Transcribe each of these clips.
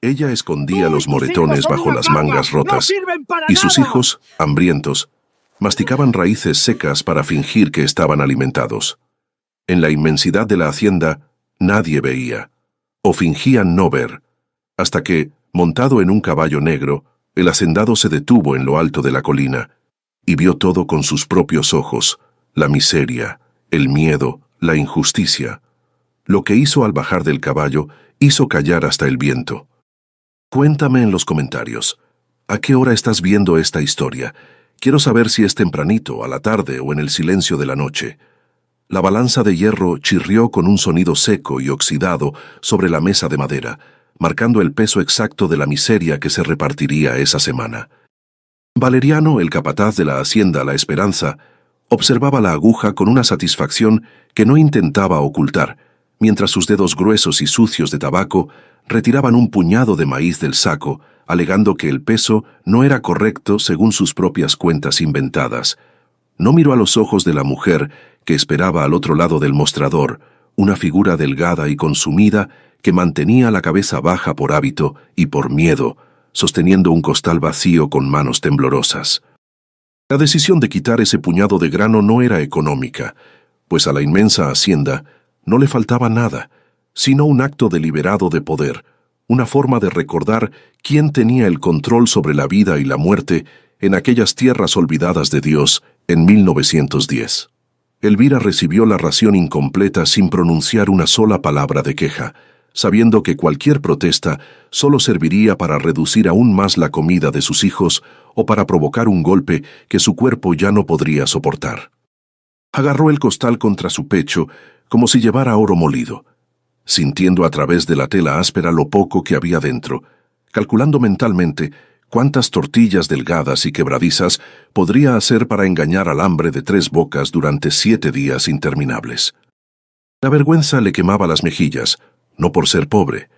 Ella escondía Tú y los tus hijos moretones son bajo una las carga. mangas ¡No rotas, sirven para y sus nada! hijos, hambrientos, masticaban raíces secas para fingir que estaban alimentados. En la inmensidad de la hacienda, nadie veía, o fingían no ver, hasta que, montado en un caballo negro, el hacendado se detuvo en lo alto de la colina, y vio todo con sus propios ojos, la miseria, el miedo, la injusticia. Lo que hizo al bajar del caballo hizo callar hasta el viento. Cuéntame en los comentarios, ¿a qué hora estás viendo esta historia? Quiero saber si es tempranito, a la tarde o en el silencio de la noche. La balanza de hierro chirrió con un sonido seco y oxidado sobre la mesa de madera, marcando el peso exacto de la miseria que se repartiría esa semana. Valeriano, el capataz de la hacienda La Esperanza, observaba la aguja con una satisfacción que no intentaba ocultar, mientras sus dedos gruesos y sucios de tabaco retiraban un puñado de maíz del saco, alegando que el peso no era correcto según sus propias cuentas inventadas. No miró a los ojos de la mujer que esperaba al otro lado del mostrador, una figura delgada y consumida que mantenía la cabeza baja por hábito y por miedo, sosteniendo un costal vacío con manos temblorosas. La decisión de quitar ese puñado de grano no era económica, pues a la inmensa hacienda no le faltaba nada, sino un acto deliberado de poder, una forma de recordar quién tenía el control sobre la vida y la muerte en aquellas tierras olvidadas de Dios en 1910. Elvira recibió la ración incompleta sin pronunciar una sola palabra de queja, sabiendo que cualquier protesta solo serviría para reducir aún más la comida de sus hijos o para provocar un golpe que su cuerpo ya no podría soportar. Agarró el costal contra su pecho como si llevara oro molido, sintiendo a través de la tela áspera lo poco que había dentro, calculando mentalmente cuántas tortillas delgadas y quebradizas podría hacer para engañar al hambre de 3 bocas durante 7 días interminables. La vergüenza le quemaba las mejillas, no por ser pobre,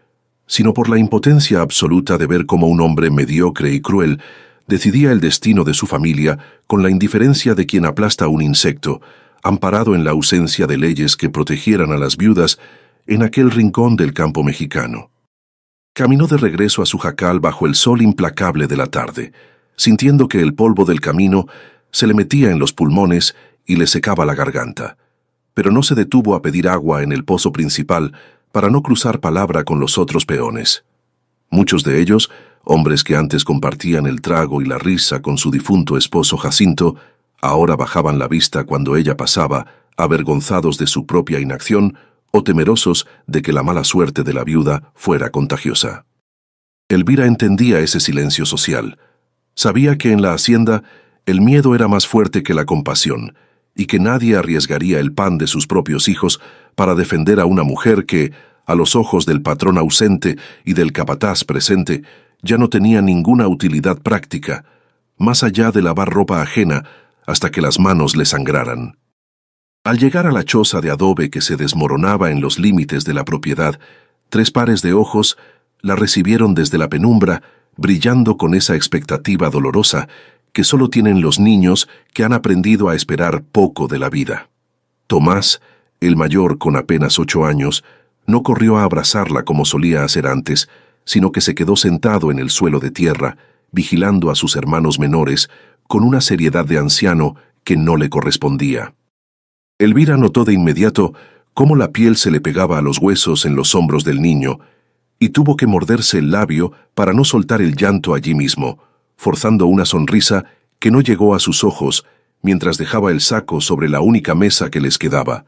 sino por la impotencia absoluta de ver cómo un hombre mediocre y cruel decidía el destino de su familia con la indiferencia de quien aplasta un insecto, amparado en la ausencia de leyes que protegieran a las viudas en aquel rincón del campo mexicano. Caminó de regreso a su jacal bajo el sol implacable de la tarde, sintiendo que el polvo del camino se le metía en los pulmones y le secaba la garganta. Pero no se detuvo a pedir agua en el pozo principal para no cruzar palabra con los otros peones. Muchos de ellos, hombres que antes compartían el trago y la risa con su difunto esposo Jacinto, ahora bajaban la vista cuando ella pasaba, avergonzados de su propia inacción o temerosos de que la mala suerte de la viuda fuera contagiosa. Elvira entendía ese silencio social. Sabía que en la hacienda el miedo era más fuerte que la compasión, y que nadie arriesgaría el pan de sus propios hijos para defender a una mujer que, a los ojos del patrón ausente y del capataz presente, ya no tenía ninguna utilidad práctica, más allá de lavar ropa ajena hasta que las manos le sangraran. Al llegar a la choza de adobe que se desmoronaba en los límites de la propiedad, 3 pares de ojos la recibieron desde la penumbra, brillando con esa expectativa dolorosa que solo tienen los niños que han aprendido a esperar poco de la vida. Tomás, el mayor con apenas 8 años, no corrió a abrazarla como solía hacer antes, sino que se quedó sentado en el suelo de tierra, vigilando a sus hermanos menores con una seriedad de anciano que no le correspondía. Elvira notó de inmediato cómo la piel se le pegaba a los huesos en los hombros del niño, y tuvo que morderse el labio para no soltar el llanto allí mismo, forzando una sonrisa que no llegó a sus ojos mientras dejaba el saco sobre la única mesa que les quedaba,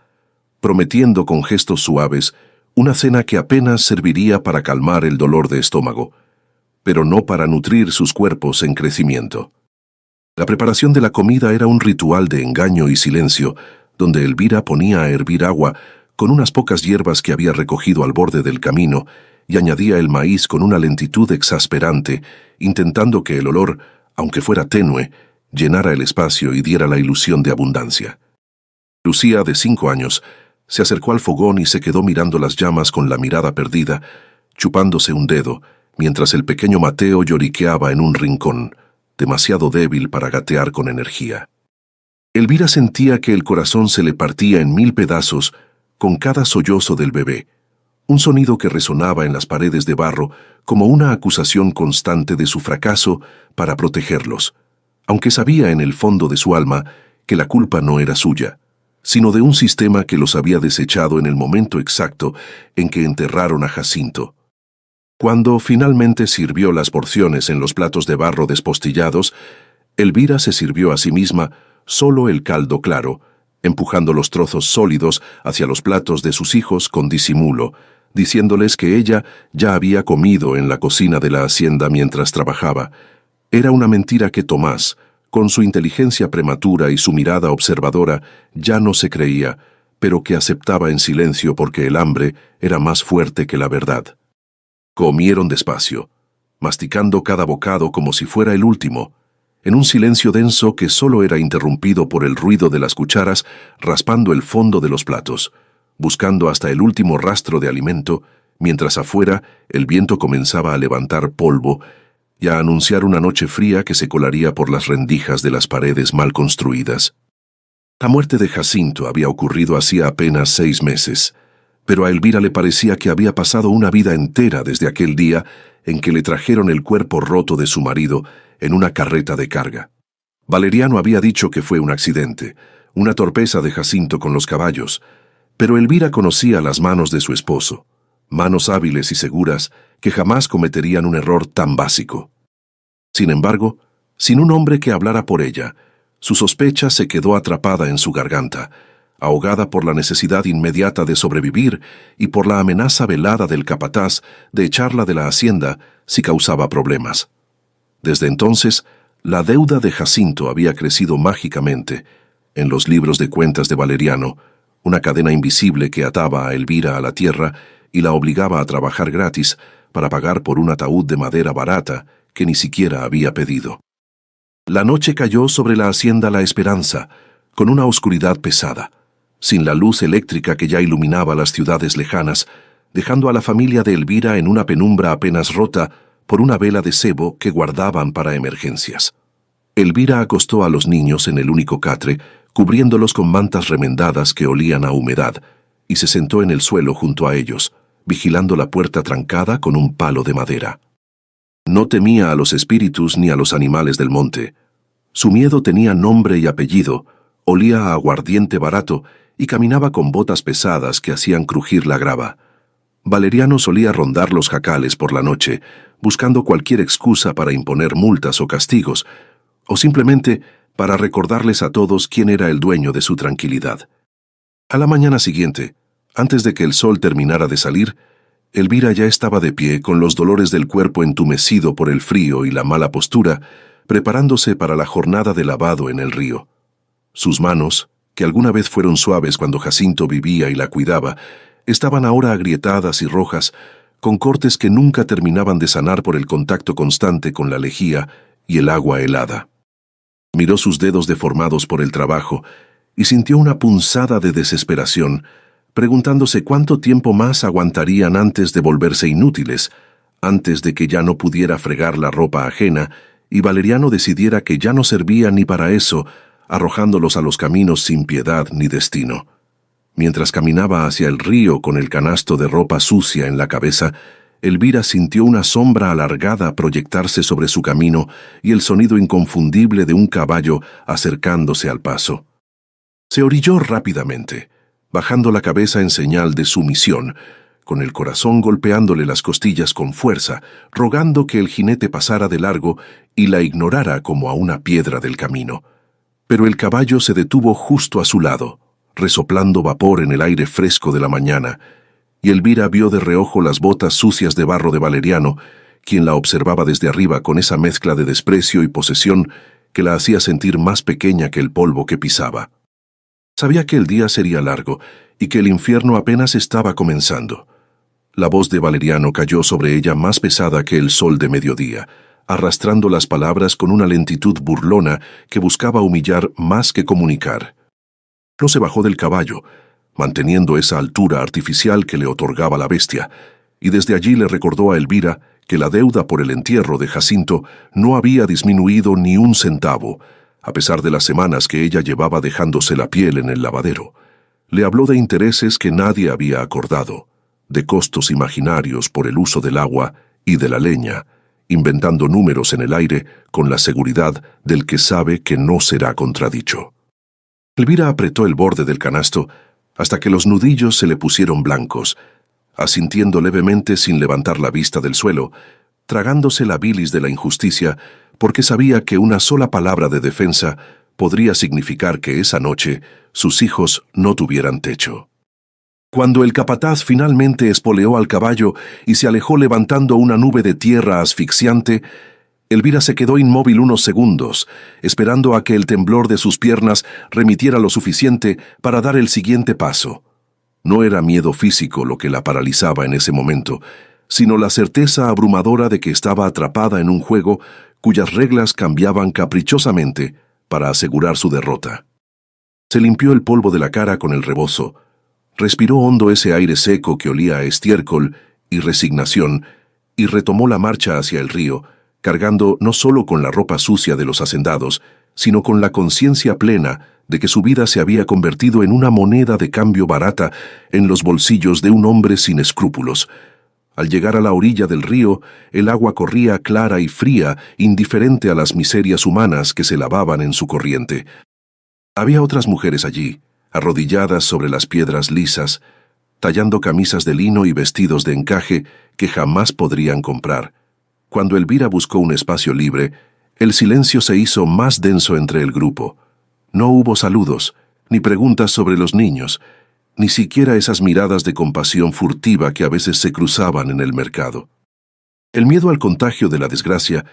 prometiendo con gestos suaves una cena que apenas serviría para calmar el dolor de estómago, pero no para nutrir sus cuerpos en crecimiento. La preparación de la comida era un ritual de engaño y silencio, donde Elvira ponía a hervir agua con unas pocas hierbas que había recogido al borde del camino y añadía el maíz con una lentitud exasperante, intentando que el olor, aunque fuera tenue, llenara el espacio y diera la ilusión de abundancia. Lucía, de 5 años, se acercó al fogón y se quedó mirando las llamas con la mirada perdida, chupándose un dedo, mientras el pequeño Mateo lloriqueaba en un rincón, demasiado débil para gatear con energía. Elvira sentía que el corazón se le partía en 1000 pedazos con cada sollozo del bebé, un sonido que resonaba en las paredes de barro como una acusación constante de su fracaso para protegerlos, aunque sabía en el fondo de su alma que la culpa no era suya, sino de un sistema que los había desechado en el momento exacto en que enterraron a Jacinto. Cuando finalmente sirvió las porciones en los platos de barro despostillados, Elvira se sirvió a sí misma solo el caldo claro, empujando los trozos sólidos hacia los platos de sus hijos con disimulo, diciéndoles que ella ya había comido en la cocina de la hacienda mientras trabajaba. Era una mentira que Tomás, con su inteligencia prematura y su mirada observadora, ya no se creía, pero que aceptaba en silencio porque el hambre era más fuerte que la verdad. Comieron despacio, masticando cada bocado como si fuera el último, en un silencio denso que solo era interrumpido por el ruido de las cucharas raspando el fondo de los platos, buscando hasta el último rastro de alimento, mientras afuera el viento comenzaba a levantar polvo y a anunciar una noche fría que se colaría por las rendijas de las paredes mal construidas. La muerte de Jacinto había ocurrido hacía apenas 6 meses, pero a Elvira le parecía que había pasado una vida entera desde aquel día en que le trajeron el cuerpo roto de su marido en una carreta de carga. Valeriano había dicho que fue un accidente, una torpeza de Jacinto con los caballos, pero Elvira conocía las manos de su esposo, manos hábiles y seguras que jamás cometerían un error tan básico. Sin embargo, sin un hombre que hablara por ella, su sospecha se quedó atrapada en su garganta, ahogada por la necesidad inmediata de sobrevivir y por la amenaza velada del capataz de echarla de la hacienda si causaba problemas. Desde entonces, la deuda de Jacinto había crecido mágicamente. En los libros de cuentas de Valeriano, una cadena invisible que ataba a Elvira a la tierra y la obligaba a trabajar gratis para pagar por un ataúd de madera barata que ni siquiera había pedido. La noche cayó sobre la hacienda La Esperanza, con una oscuridad pesada, sin la luz eléctrica que ya iluminaba las ciudades lejanas, dejando a la familia de Elvira en una penumbra apenas rota por una vela de cebo que guardaban para emergencias. Elvira acostó a los niños en el único catre, cubriéndolos con mantas remendadas que olían a humedad, y se sentó en el suelo junto a ellos, vigilando la puerta trancada con un palo de madera. No temía a los espíritus ni a los animales del monte. Su miedo tenía nombre y apellido, olía a aguardiente barato y caminaba con botas pesadas que hacían crujir la grava. Valeriano solía rondar los jacales por la noche, buscando cualquier excusa para imponer multas o castigos, o simplemente para recordarles a todos quién era el dueño de su tranquilidad. A la mañana siguiente, antes de que el sol terminara de salir, Elvira ya estaba de pie con los dolores del cuerpo entumecido por el frío y la mala postura, preparándose para la jornada de lavado en el río. Sus manos, que alguna vez fueron suaves cuando Jacinto vivía y la cuidaba, estaban ahora agrietadas y rojas, con cortes que nunca terminaban de sanar por el contacto constante con la lejía y el agua helada. Miró sus dedos deformados por el trabajo y sintió una punzada de desesperación, preguntándose cuánto tiempo más aguantarían antes de volverse inútiles, antes de que ya no pudiera fregar la ropa ajena y Valeriano decidiera que ya no servía ni para eso, arrojándolos a los caminos sin piedad ni destino. Mientras caminaba hacia el río con el canasto de ropa sucia en la cabeza, Elvira sintió una sombra alargada proyectarse sobre su camino y el sonido inconfundible de un caballo acercándose al paso. Se orilló rápidamente, bajando la cabeza en señal de sumisión, con el corazón golpeándole las costillas con fuerza, rogando que el jinete pasara de largo y la ignorara como a una piedra del camino. Pero el caballo se detuvo justo a su lado, resoplando vapor en el aire fresco de la mañana, y Elvira vio de reojo las botas sucias de barro de Valeriano, quien la observaba desde arriba con esa mezcla de desprecio y posesión que la hacía sentir más pequeña que el polvo que pisaba. Sabía que el día sería largo y que el infierno apenas estaba comenzando. La voz de Valeriano cayó sobre ella más pesada que el sol de mediodía, arrastrando las palabras con una lentitud burlona que buscaba humillar más que comunicar. No se bajó del caballo, manteniendo esa altura artificial que le otorgaba la bestia, y desde allí le recordó a Elvira que la deuda por el entierro de Jacinto no había disminuido ni un centavo, a pesar de las semanas que ella llevaba dejándose la piel en el lavadero. Le habló de intereses que nadie había acordado, de costos imaginarios por el uso del agua y de la leña, inventando números en el aire con la seguridad del que sabe que no será contradicho. Elvira apretó el borde del canasto hasta que los nudillos se le pusieron blancos, asintiendo levemente sin levantar la vista del suelo, tragándose la bilis de la injusticia, porque sabía que una sola palabra de defensa podría significar que esa noche sus hijos no tuvieran techo. Cuando el capataz finalmente espoleó al caballo y se alejó levantando una nube de tierra asfixiante, Elvira se quedó inmóvil unos segundos, esperando a que el temblor de sus piernas remitiera lo suficiente para dar el siguiente paso. No era miedo físico lo que la paralizaba en ese momento, sino la certeza abrumadora de que estaba atrapada en un juego cuyas reglas cambiaban caprichosamente para asegurar su derrota. Se limpió el polvo de la cara con el rebozo, respiró hondo ese aire seco que olía a estiércol y resignación, y retomó la marcha hacia el río, cargando no solo con la ropa sucia de los hacendados, sino con la conciencia plena de que su vida se había convertido en una moneda de cambio barata en los bolsillos de un hombre sin escrúpulos. Al llegar a la orilla del río, el agua corría clara y fría, indiferente a las miserias humanas que se lavaban en su corriente. Había otras mujeres allí, arrodilladas sobre las piedras lisas, tallando camisas de lino y vestidos de encaje que jamás podrían comprar. Cuando Elvira buscó un espacio libre, el silencio se hizo más denso entre el grupo. No hubo saludos, ni preguntas sobre los niños, ni siquiera esas miradas de compasión furtiva que a veces se cruzaban en el mercado. El miedo al contagio de la desgracia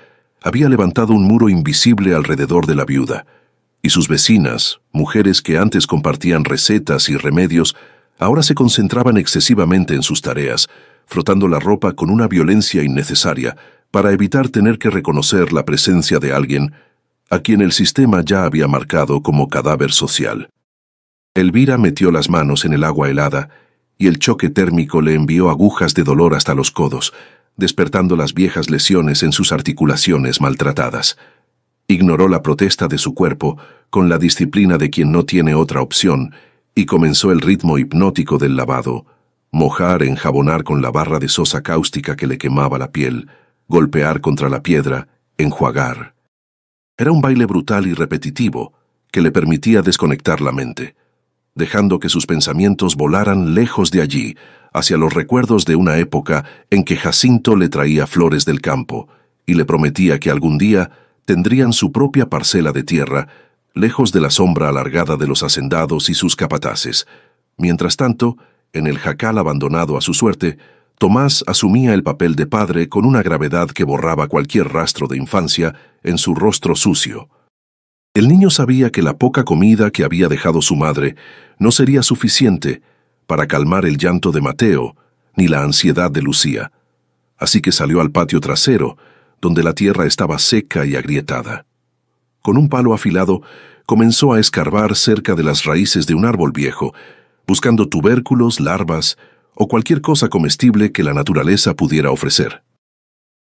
había levantado un muro invisible alrededor de la viuda, y sus vecinas, mujeres que antes compartían recetas y remedios, ahora se concentraban excesivamente en sus tareas, frotando la ropa con una violencia innecesaria para evitar tener que reconocer la presencia de alguien a quien el sistema ya había marcado como cadáver social. Elvira metió las manos en el agua helada y el choque térmico le envió agujas de dolor hasta los codos, despertando las viejas lesiones en sus articulaciones maltratadas. Ignoró la protesta de su cuerpo con la disciplina de quien no tiene otra opción y comenzó el ritmo hipnótico del lavado: mojar, enjabonar con la barra de sosa cáustica que le quemaba la piel, golpear contra la piedra, enjuagar. Era un baile brutal y repetitivo que le permitía desconectar la mente, dejando que sus pensamientos volaran lejos de allí, hacia los recuerdos de una época en que Jacinto le traía flores del campo y le prometía que algún día tendrían su propia parcela de tierra, lejos de la sombra alargada de los hacendados y sus capataces. Mientras tanto, en el jacal abandonado a su suerte, Tomás asumía el papel de padre con una gravedad que borraba cualquier rastro de infancia en su rostro sucio. El niño sabía que la poca comida que había dejado su madre no sería suficiente para calmar el llanto de Mateo ni la ansiedad de Lucía, así que salió al patio trasero, donde la tierra estaba seca y agrietada. Con un palo afilado, comenzó a escarbar cerca de las raíces de un árbol viejo, buscando tubérculos, larvas o cualquier cosa comestible que la naturaleza pudiera ofrecer.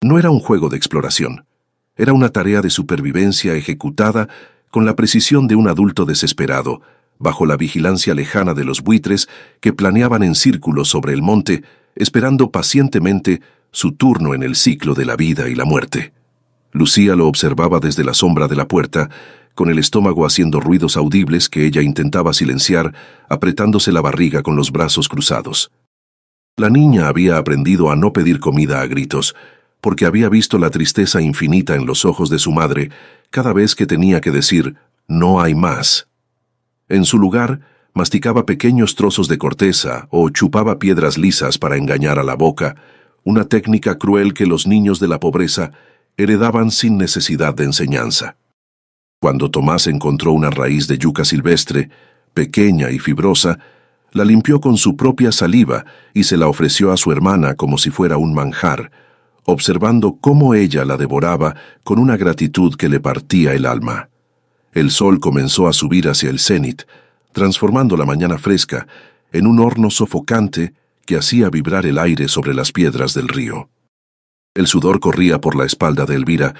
No era un juego de exploración, era una tarea de supervivencia ejecutada con la precisión de un adulto desesperado, bajo la vigilancia lejana de los buitres que planeaban en círculos sobre el monte, esperando pacientemente su turno en el ciclo de la vida y la muerte. Lucía lo observaba desde la sombra de la puerta, con el estómago haciendo ruidos audibles que ella intentaba silenciar, apretándose la barriga con los brazos cruzados. La niña había aprendido a no pedir comida a gritos, porque había visto la tristeza infinita en los ojos de su madre cada vez que tenía que decir «no hay más». En su lugar, masticaba pequeños trozos de corteza o chupaba piedras lisas para engañar a la boca, una técnica cruel que los niños de la pobreza heredaban sin necesidad de enseñanza. Cuando Tomás encontró una raíz de yuca silvestre, pequeña y fibrosa, la limpió con su propia saliva y se la ofreció a su hermana como si fuera un manjar, observando cómo ella la devoraba con una gratitud que le partía el alma. El sol comenzó a subir hacia el cénit, transformando la mañana fresca en un horno sofocante que hacía vibrar el aire sobre las piedras del río. El sudor corría por la espalda de Elvira,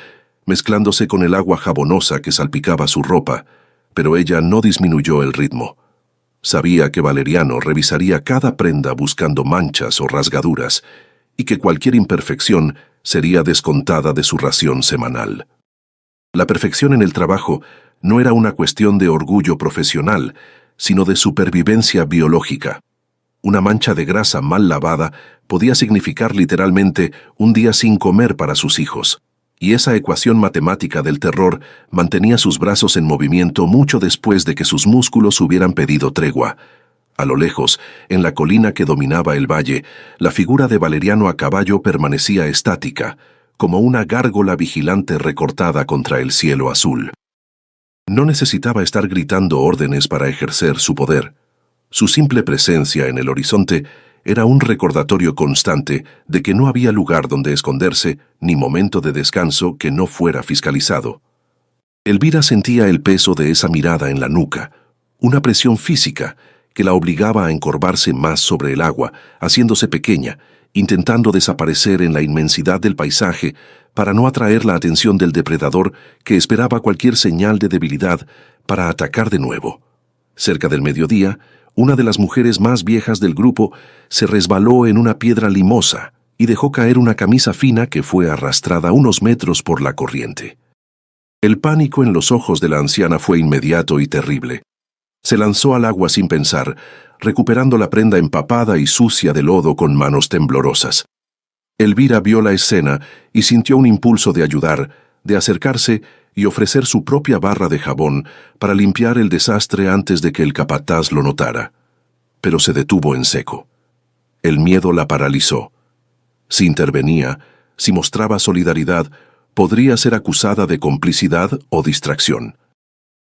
mezclándose con el agua jabonosa que salpicaba su ropa, pero ella no disminuyó el ritmo. Sabía que Valeriano revisaría cada prenda buscando manchas o rasgaduras, y que cualquier imperfección sería descontada de su ración semanal. La perfección en el trabajo no era una cuestión de orgullo profesional, sino de supervivencia biológica. Una mancha de grasa mal lavada podía significar literalmente un día sin comer para sus hijos, y esa ecuación matemática del terror mantenía sus brazos en movimiento mucho después de que sus músculos hubieran pedido tregua. A lo lejos, en la colina que dominaba el valle, la figura de Valeriano a caballo permanecía estática, como una gárgola vigilante recortada contra el cielo azul. No necesitaba estar gritando órdenes para ejercer su poder. Su simple presencia en el horizonte era un recordatorio constante de que no había lugar donde esconderse ni momento de descanso que no fuera fiscalizado. Elvira sentía el peso de esa mirada en la nuca, una presión física que la obligaba a encorvarse más sobre el agua, haciéndose pequeña, intentando desaparecer en la inmensidad del paisaje para no atraer la atención del depredador que esperaba cualquier señal de debilidad para atacar de nuevo. Cerca del mediodía, una de las mujeres más viejas del grupo se resbaló en una piedra limosa y dejó caer una camisa fina que fue arrastrada unos metros por la corriente. El pánico en los ojos de la anciana fue inmediato y terrible. Se lanzó al agua sin pensar, recuperando la prenda empapada y sucia de lodo con manos temblorosas. Elvira vio la escena y sintió un impulso de ayudar, de acercarse y ofrecer su propia barra de jabón para limpiar el desastre antes de que el capataz lo notara. Pero se detuvo en seco. El miedo la paralizó. Si intervenía, si mostraba solidaridad, podría ser acusada de complicidad o distracción.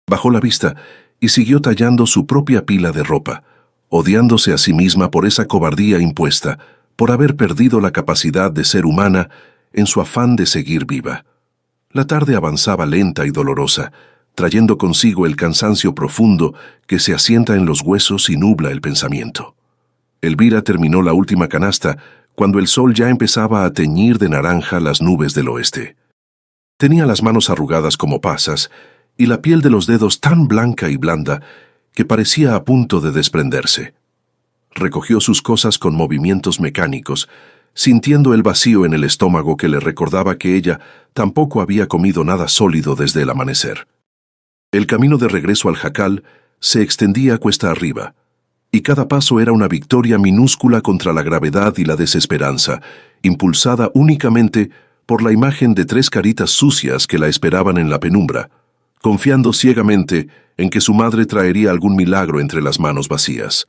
Bajó la vista y siguió tallando su propia pila de ropa, odiándose a sí misma por esa cobardía impuesta, por haber perdido la capacidad de ser humana en su afán de seguir viva. La tarde avanzaba lenta y dolorosa, trayendo consigo el cansancio profundo que se asienta en los huesos y nubla el pensamiento. Elvira terminó la última canasta cuando el sol ya empezaba a teñir de naranja las nubes del oeste. Tenía las manos arrugadas como pasas y la piel de los dedos tan blanca y blanda que parecía a punto de desprenderse. Recogió sus cosas con movimientos mecánicos, sintiendo el vacío en el estómago que le recordaba que ella tampoco había comido nada sólido desde el amanecer. El camino de regreso al jacal se extendía cuesta arriba, y cada paso era una victoria minúscula contra la gravedad y la desesperanza, impulsada únicamente por la imagen de 3 caritas sucias que la esperaban en la penumbra, confiando ciegamente en que su madre traería algún milagro entre las manos vacías.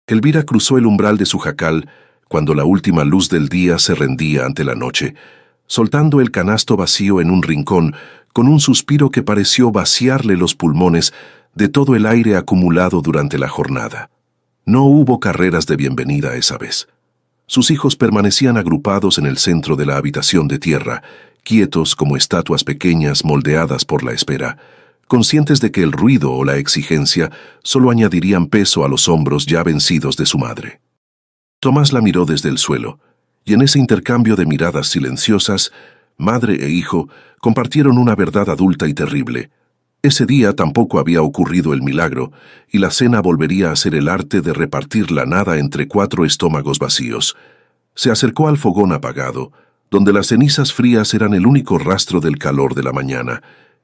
Elvira cruzó el umbral de su jacal cuando la última luz del día se rendía ante la noche, soltando el canasto vacío en un rincón con un suspiro que pareció vaciarle los pulmones de todo el aire acumulado durante la jornada. No hubo carreras de bienvenida esa vez. Sus hijos permanecían agrupados en el centro de la habitación de tierra, quietos como estatuas pequeñas moldeadas por la espera, conscientes de que el ruido o la exigencia solo añadirían peso a los hombros ya vencidos de su madre. Tomás la miró desde el suelo, y en ese intercambio de miradas silenciosas, madre e hijo compartieron una verdad adulta y terrible. Ese día tampoco había ocurrido el milagro, y la cena volvería a ser el arte de repartir la nada entre 4 estómagos vacíos. Se acercó al fogón apagado, donde las cenizas frías eran el único rastro del calor de la mañana,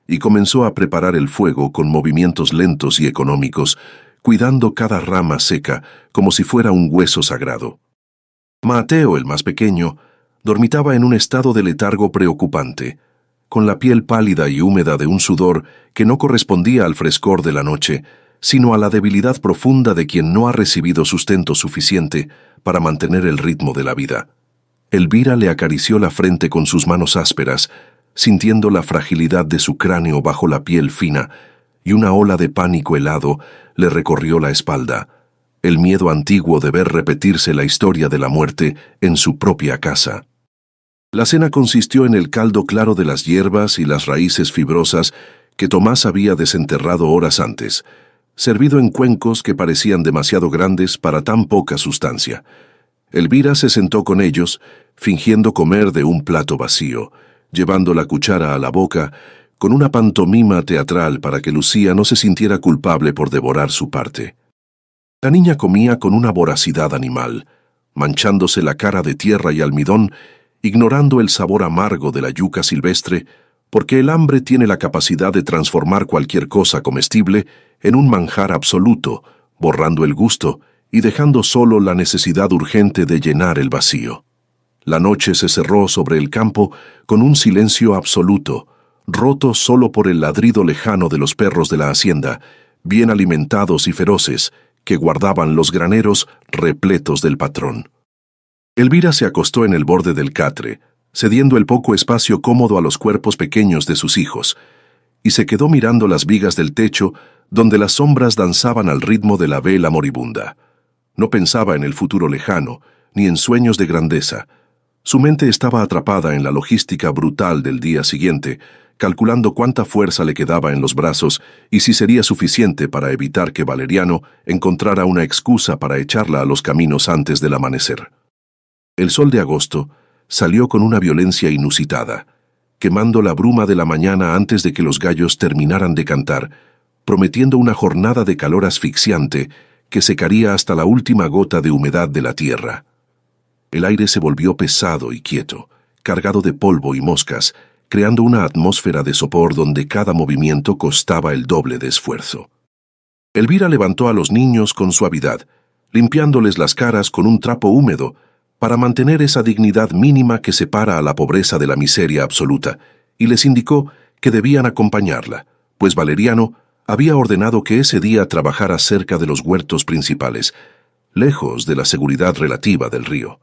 y comenzó a preparar el fuego con movimientos lentos y económicos, cuidando cada rama seca como si fuera un hueso sagrado. Mateo, el más pequeño, dormitaba en un estado de letargo preocupante, con la piel pálida y húmeda de un sudor que no correspondía al frescor de la noche, sino a la debilidad profunda de quien no ha recibido sustento suficiente para mantener el ritmo de la vida. Elvira le acarició la frente con sus manos ásperas, sintiendo la fragilidad de su cráneo bajo la piel fina, y una ola de pánico helado le recorrió la espalda, el miedo antiguo de ver repetirse la historia de la muerte en su propia casa. La cena consistió en el caldo claro de las hierbas y las raíces fibrosas que Tomás había desenterrado horas antes, servido en cuencos que parecían demasiado grandes para tan poca sustancia. Elvira se sentó con ellos, fingiendo comer de un plato vacío, llevando la cuchara a la boca, con una pantomima teatral para que Lucía no se sintiera culpable por devorar su parte. La niña comía con una voracidad animal, manchándose la cara de tierra y almidón, ignorando el sabor amargo de la yuca silvestre, porque el hambre tiene la capacidad de transformar cualquier cosa comestible en un manjar absoluto, borrando el gusto y dejando solo la necesidad urgente de llenar el vacío. La noche se cerró sobre el campo con un silencio absoluto, roto solo por el ladrido lejano de los perros de la hacienda, bien alimentados y feroces, que guardaban los graneros repletos del patrón. Elvira se acostó en el borde del catre, cediendo el poco espacio cómodo a los cuerpos pequeños de sus hijos, y se quedó mirando las vigas del techo donde las sombras danzaban al ritmo de la vela moribunda. No pensaba en el futuro lejano, ni en sueños de grandeza. Su mente estaba atrapada en la logística brutal del día siguiente, calculando cuánta fuerza le quedaba en los brazos y si sería suficiente para evitar que Valeriano encontrara una excusa para echarla a los caminos antes del amanecer. El sol de agosto salió con una violencia inusitada, quemando la bruma de la mañana antes de que los gallos terminaran de cantar, prometiendo una jornada de calor asfixiante que secaría hasta la última gota de humedad de la tierra. El aire se volvió pesado y quieto, cargado de polvo y moscas, creando una atmósfera de sopor donde cada movimiento costaba el doble de esfuerzo. Elvira levantó a los niños con suavidad, limpiándoles las caras con un trapo húmedo, para mantener esa dignidad mínima que separa a la pobreza de la miseria absoluta, y les indicó que debían acompañarla, pues Valeriano había ordenado que ese día trabajara cerca de los huertos principales, lejos de la seguridad relativa del río.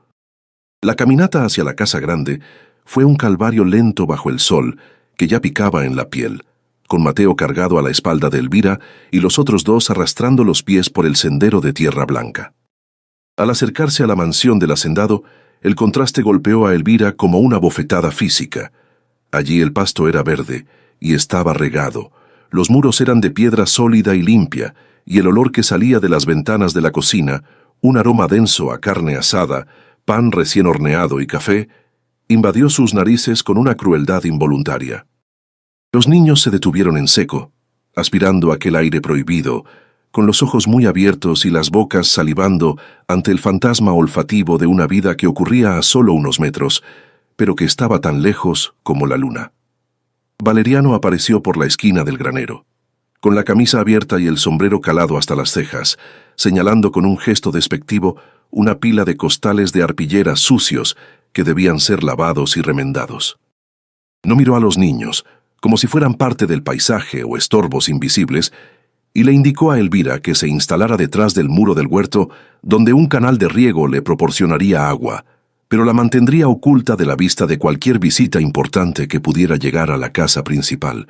La caminata hacia la casa grande fue un calvario lento bajo el sol que ya picaba en la piel, con Mateo cargado a la espalda de Elvira y los otros dos arrastrando los pies por el sendero de tierra blanca. Al acercarse a la mansión del hacendado, el contraste golpeó a Elvira como una bofetada física. Allí el pasto era verde y estaba regado, los muros eran de piedra sólida y limpia, y el olor que salía de las ventanas de la cocina, un aroma denso a carne asada, pan recién horneado y café, invadió sus narices con una crueldad involuntaria. Los niños se detuvieron en seco, aspirando aquel aire prohibido, con los ojos muy abiertos y las bocas salivando ante el fantasma olfativo de una vida que ocurría a solo unos metros, pero que estaba tan lejos como la luna. Valeriano apareció por la esquina del granero, con la camisa abierta y el sombrero calado hasta las cejas, señalando con un gesto despectivo una pila de costales de arpillera sucios que debían ser lavados y remendados. No miró a los niños, como si fueran parte del paisaje o estorbos invisibles, y le indicó a Elvira que se instalara detrás del muro del huerto, donde un canal de riego le proporcionaría agua, pero la mantendría oculta de la vista de cualquier visita importante que pudiera llegar a la casa principal.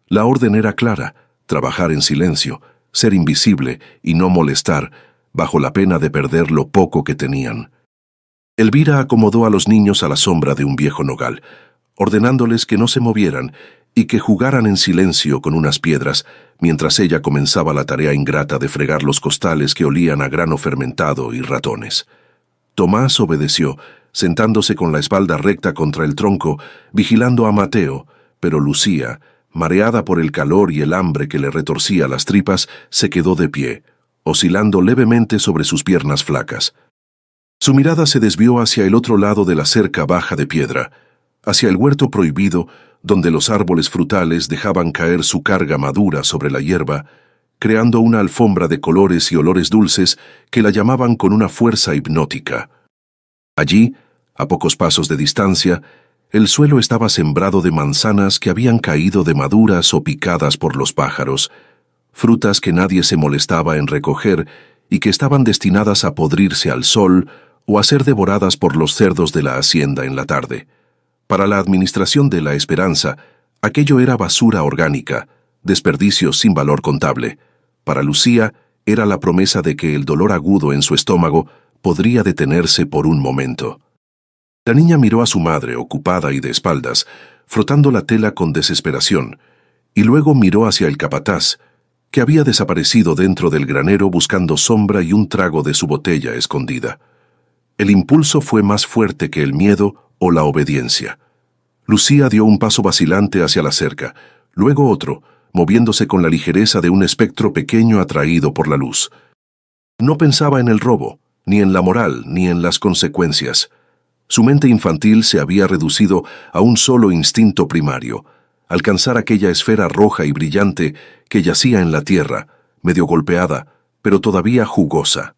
La orden era clara: trabajar en silencio, ser invisible y no molestar, bajo la pena de perder lo poco que tenían. Elvira acomodó a los niños a la sombra de un viejo nogal, ordenándoles que no se movieran y que jugaran en silencio con unas piedras, mientras ella comenzaba la tarea ingrata de fregar los costales que olían a grano fermentado y ratones. Tomás obedeció, sentándose con la espalda recta contra el tronco, vigilando a Mateo, pero Lucía, mareada por el calor y el hambre que le retorcía las tripas, se quedó de pie, oscilando levemente sobre sus piernas flacas. Su mirada se desvió hacia el otro lado de la cerca baja de piedra, hacia el huerto prohibido, donde los árboles frutales dejaban caer su carga madura sobre la hierba, creando una alfombra de colores y olores dulces que la llamaban con una fuerza hipnótica. Allí, a pocos pasos de distancia, el suelo estaba sembrado de manzanas que habían caído de maduras o picadas por los pájaros, frutas que nadie se molestaba en recoger y que estaban destinadas a podrirse al sol o a ser devoradas por los cerdos de la hacienda en la tarde. Para la administración de La Esperanza, aquello era basura orgánica, desperdicio sin valor contable. Para Lucía, era la promesa de que el dolor agudo en su estómago podría detenerse por un momento. La niña miró a su madre, ocupada y de espaldas, frotando la tela con desesperación, y luego miró hacia el capataz, que había desaparecido dentro del granero buscando sombra y un trago de su botella escondida. El impulso fue más fuerte que el miedo o la obediencia. Lucía dio un paso vacilante hacia la cerca, luego otro, moviéndose con la ligereza de un espectro pequeño atraído por la luz. No pensaba en el robo, ni en la moral, ni en las consecuencias. Su mente infantil se había reducido a un solo instinto primario: alcanzar aquella esfera roja y brillante que yacía en la tierra, medio golpeada, pero todavía jugosa.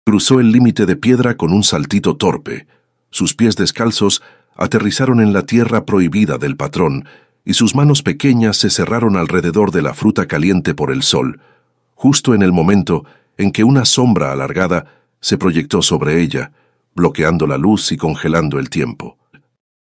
Cruzó el límite de piedra con un saltito torpe. Sus pies descalzos aterrizaron en la tierra prohibida del patrón, y sus manos pequeñas se cerraron alrededor de la fruta caliente por el sol, justo en el momento en que una sombra alargada se proyectó sobre ella, bloqueando la luz y congelando el tiempo.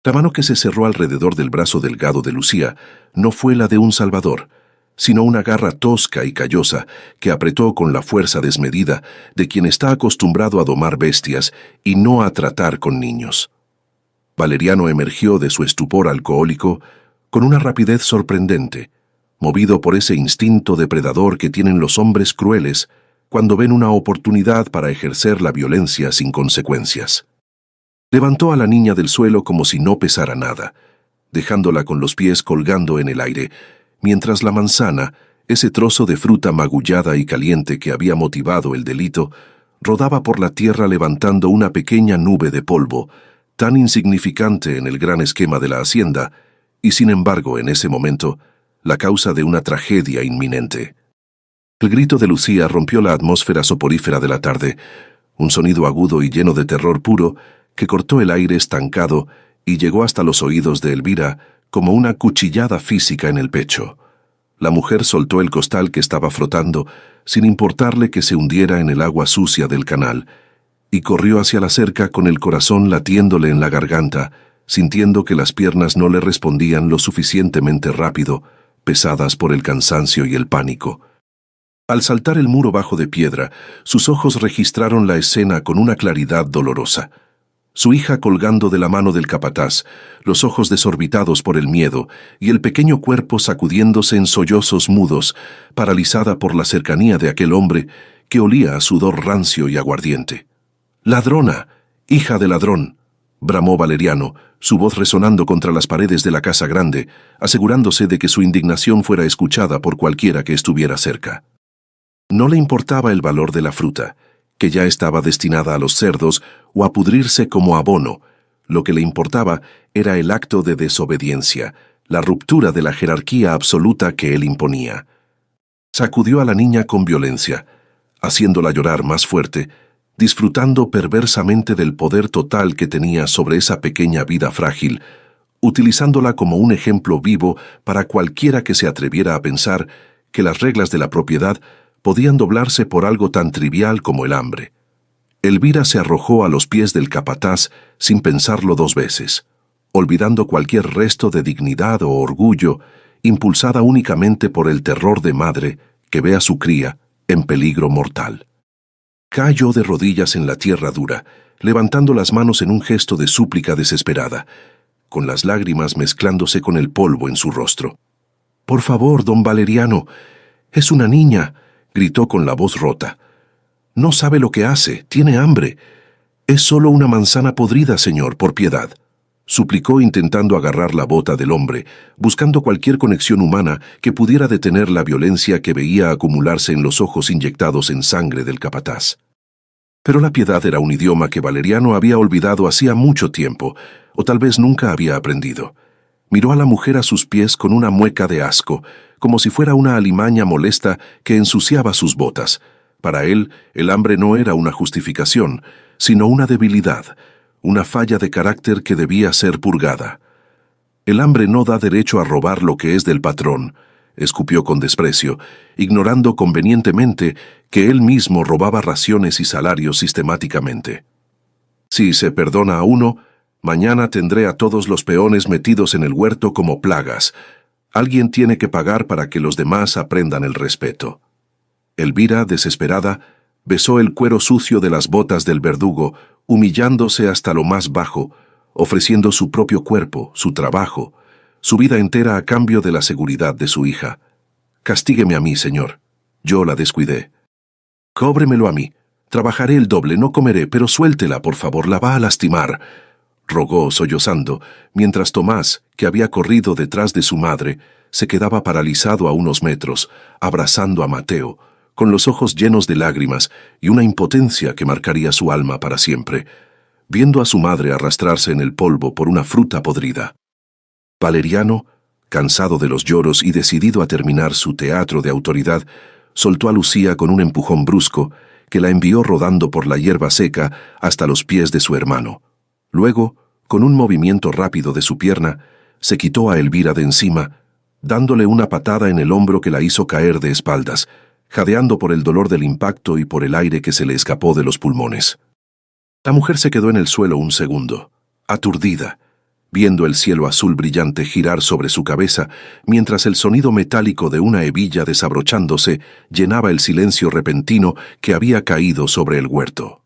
La mano que se cerró alrededor del brazo delgado de Lucía no fue la de un salvador, sino una garra tosca y callosa que apretó con la fuerza desmedida de quien está acostumbrado a domar bestias y no a tratar con niños. Valeriano emergió de su estupor alcohólico con una rapidez sorprendente, movido por ese instinto depredador que tienen los hombres crueles cuando ven una oportunidad para ejercer la violencia sin consecuencias. Levantó a la niña del suelo como si no pesara nada, dejándola con los pies colgando en el aire, mientras la manzana, ese trozo de fruta magullada y caliente que había motivado el delito, rodaba por la tierra levantando una pequeña nube de polvo, tan insignificante en el gran esquema de la hacienda, y sin embargo, en ese momento, la causa de una tragedia inminente. El grito de Lucía rompió la atmósfera soporífera de la tarde, un sonido agudo y lleno de terror puro que cortó el aire estancado y llegó hasta los oídos de Elvira como una cuchillada física en el pecho. La mujer soltó el costal que estaba frotando, sin importarle que se hundiera en el agua sucia del canal, y corrió hacia la cerca con el corazón latiéndole en la garganta, sintiendo que las piernas no le respondían lo suficientemente rápido, pesadas por el cansancio y el pánico. Al saltar el muro bajo de piedra, sus ojos registraron la escena con una claridad dolorosa. Su hija colgando de la mano del capataz, los ojos desorbitados por el miedo y el pequeño cuerpo sacudiéndose en sollozos mudos, paralizada por la cercanía de aquel hombre que olía a sudor rancio y aguardiente. «¡Ladrona! ¡Hija de ladrón!», bramó Valeriano, su voz resonando contra las paredes de la casa grande, asegurándose de que su indignación fuera escuchada por cualquiera que estuviera cerca. No le importaba el valor de la fruta, que ya estaba destinada a los cerdos o a pudrirse como abono. Lo que le importaba era el acto de desobediencia, la ruptura de la jerarquía absoluta que él imponía. Sacudió a la niña con violencia, haciéndola llorar más fuerte, disfrutando perversamente del poder total que tenía sobre esa pequeña vida frágil, utilizándola como un ejemplo vivo para cualquiera que se atreviera a pensar que las reglas de la propiedad podían doblarse por algo tan trivial como el hambre. Elvira se arrojó a los pies del capataz sin pensarlo dos veces, olvidando cualquier resto de dignidad o orgullo, impulsada únicamente por el terror de madre que ve a su cría en peligro mortal. Cayó de rodillas en la tierra dura, levantando las manos en un gesto de súplica desesperada, con las lágrimas mezclándose con el polvo en su rostro. «Por favor, don Valeriano, es una niña», gritó con la voz rota. «No sabe lo que hace, tiene hambre. Es solo una manzana podrida, señor, por piedad», suplicó intentando agarrar la bota del hombre, buscando cualquier conexión humana que pudiera detener la violencia que veía acumularse en los ojos inyectados en sangre del capataz. Pero la piedad era un idioma que Valeriano había olvidado hacía mucho tiempo, o tal vez nunca había aprendido. Miró a la mujer a sus pies con una mueca de asco, como si fuera una alimaña molesta que ensuciaba sus botas. Para él, el hambre no era una justificación, sino una debilidad, una falla de carácter que debía ser purgada. «El hambre no da derecho a robar lo que es del patrón», escupió con desprecio, ignorando convenientemente que él mismo robaba raciones y salarios sistemáticamente. «Si se perdona a uno, mañana tendré a todos los peones metidos en el huerto como plagas. Alguien tiene que pagar para que los demás aprendan el respeto». Elvira, desesperada, besó el cuero sucio de las botas del verdugo, humillándose hasta lo más bajo, ofreciendo su propio cuerpo, su trabajo, su vida entera a cambio de la seguridad de su hija. «Castígueme a mí, señor. Yo la descuidé. Cóbremelo a mí. Trabajaré el doble, no comeré, pero suéltela, por favor, la va a lastimar», rogó sollozando, mientras Tomás, que había corrido detrás de su madre, se quedaba paralizado a unos metros, abrazando a Mateo, con los ojos llenos de lágrimas y una impotencia que marcaría su alma para siempre, viendo a su madre arrastrarse en el polvo por una fruta podrida. Valeriano, cansado de los lloros y decidido a terminar su teatro de autoridad, soltó a Lucía con un empujón brusco que la envió rodando por la hierba seca hasta los pies de su hermano. Luego, con un movimiento rápido de su pierna, se quitó a Elvira de encima, dándole una patada en el hombro que la hizo caer de espaldas, jadeando por el dolor del impacto y por el aire que se le escapó de los pulmones. La mujer se quedó en el suelo un segundo, aturdida, viendo el cielo azul brillante girar sobre su cabeza, mientras el sonido metálico de una hebilla desabrochándose llenaba el silencio repentino que había caído sobre el huerto.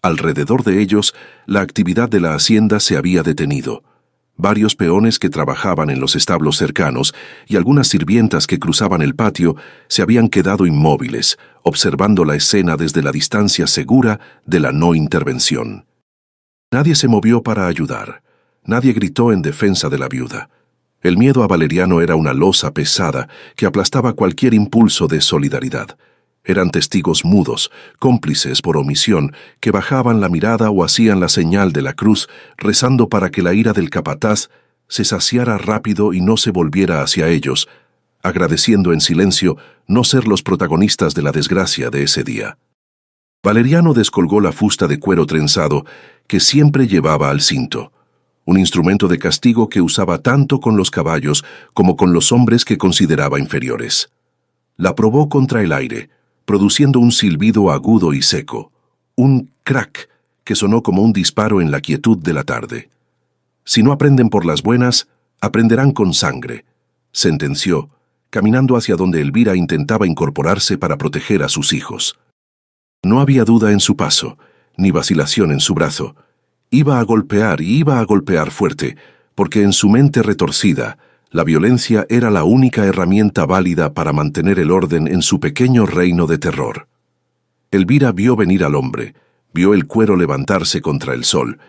Alrededor de ellos, la actividad de la hacienda se había detenido. Varios peones que trabajaban en los establos cercanos y algunas sirvientas que cruzaban el patio se habían quedado inmóviles, observando la escena desde la distancia segura de la no intervención. Nadie se movió para ayudar. Nadie gritó en defensa de la viuda. El miedo a Valeriano era una losa pesada que aplastaba cualquier impulso de solidaridad. Eran testigos mudos, cómplices por omisión, que bajaban la mirada o hacían la señal de la cruz, rezando para que la ira del capataz se saciara rápido y no se volviera hacia ellos, agradeciendo en silencio no ser los protagonistas de la desgracia de ese día. Valeriano descolgó la fusta de cuero trenzado que siempre llevaba al cinto, un instrumento de castigo que usaba tanto con los caballos como con los hombres que consideraba inferiores. La probó contra el aire, produciendo un silbido agudo y seco, un crack que sonó como un disparo en la quietud de la tarde. Si no aprenden por las buenas, aprenderán con sangre, sentenció, caminando hacia donde Elvira intentaba incorporarse para proteger a sus hijos. No había duda en su paso, ni vacilación en su brazo. Iba a golpear y iba a golpear fuerte, porque en su mente retorcida, la violencia era la única herramienta válida para mantener el orden en su pequeño reino de terror. Elvira vio venir al hombre, vio el cuero levantarse contra el sol,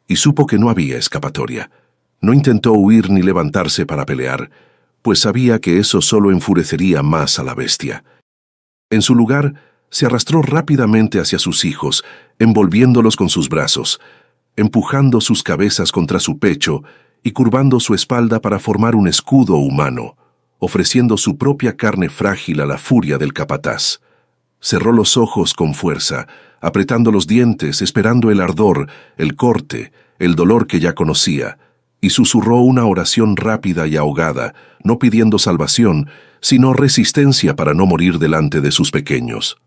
y supo que no había escapatoria. No intentó huir ni levantarse para pelear, pues sabía que eso solo enfurecería más a la bestia. En su lugar, se arrastró rápidamente hacia sus hijos, envolviéndolos con sus brazos, empujando sus cabezas contra su pecho y curvando su espalda para formar un escudo humano, ofreciendo su propia carne frágil a la furia del capataz. Cerró los ojos con fuerza, apretando los dientes, esperando el ardor, el corte, el dolor que ya conocía, y susurró una oración rápida y ahogada, no pidiendo salvación, sino resistencia para no morir delante de sus pequeños.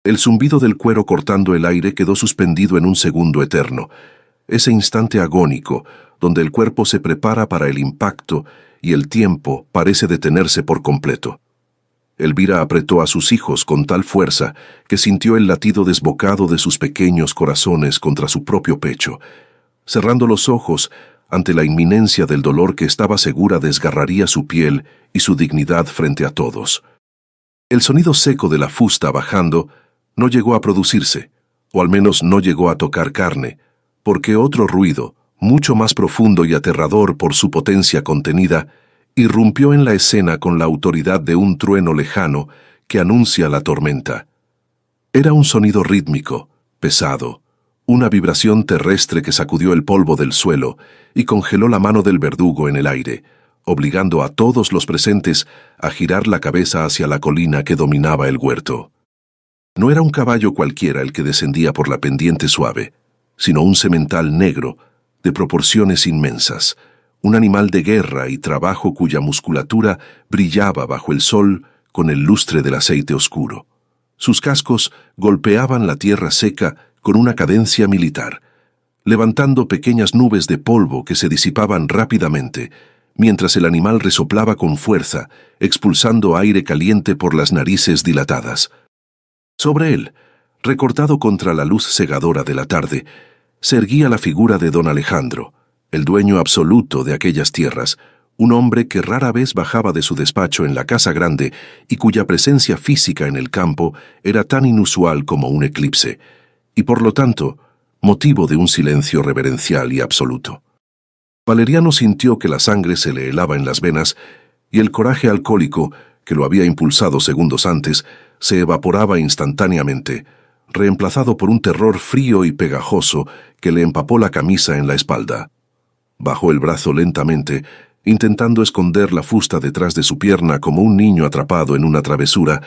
El zumbido del cuero cortando el aire quedó suspendido en un segundo eterno, ese instante agónico, donde el cuerpo se prepara para el impacto y el tiempo parece detenerse por completo. Elvira apretó a sus hijos con tal fuerza que sintió el latido desbocado de sus pequeños corazones contra su propio pecho, cerrando los ojos ante la inminencia del dolor que estaba segura desgarraría su piel y su dignidad frente a todos. El sonido seco de la fusta bajando no llegó a producirse, o al menos no llegó a tocar carne, porque otro ruido, mucho más profundo y aterrador por su potencia contenida, irrumpió en la escena con la autoridad de un trueno lejano que anuncia la tormenta. Era un sonido rítmico, pesado, una vibración terrestre que sacudió el polvo del suelo y congeló la mano del verdugo en el aire, obligando a todos los presentes a girar la cabeza hacia la colina que dominaba el huerto. No era un caballo cualquiera el que descendía por la pendiente suave, sino un semental negro, de proporciones inmensas, un animal de guerra y trabajo cuya musculatura brillaba bajo el sol con el lustre del aceite oscuro. Sus cascos golpeaban la tierra seca con una cadencia militar, levantando pequeñas nubes de polvo que se disipaban rápidamente, mientras el animal resoplaba con fuerza, expulsando aire caliente por las narices dilatadas. Sobre él, recortado contra la luz cegadora de la tarde, se erguía la figura de don Alejandro, el dueño absoluto de aquellas tierras, un hombre que rara vez bajaba de su despacho en la casa grande y cuya presencia física en el campo era tan inusual como un eclipse, y por lo tanto, motivo de un silencio reverencial y absoluto. Valeriano sintió que la sangre se le helaba en las venas y el coraje alcohólico, que lo había impulsado segundos antes, se evaporaba instantáneamente, reemplazado por un terror frío y pegajoso que le empapó la camisa en la espalda. Bajó el brazo lentamente, intentando esconder la fusta detrás de su pierna como un niño atrapado en una travesura,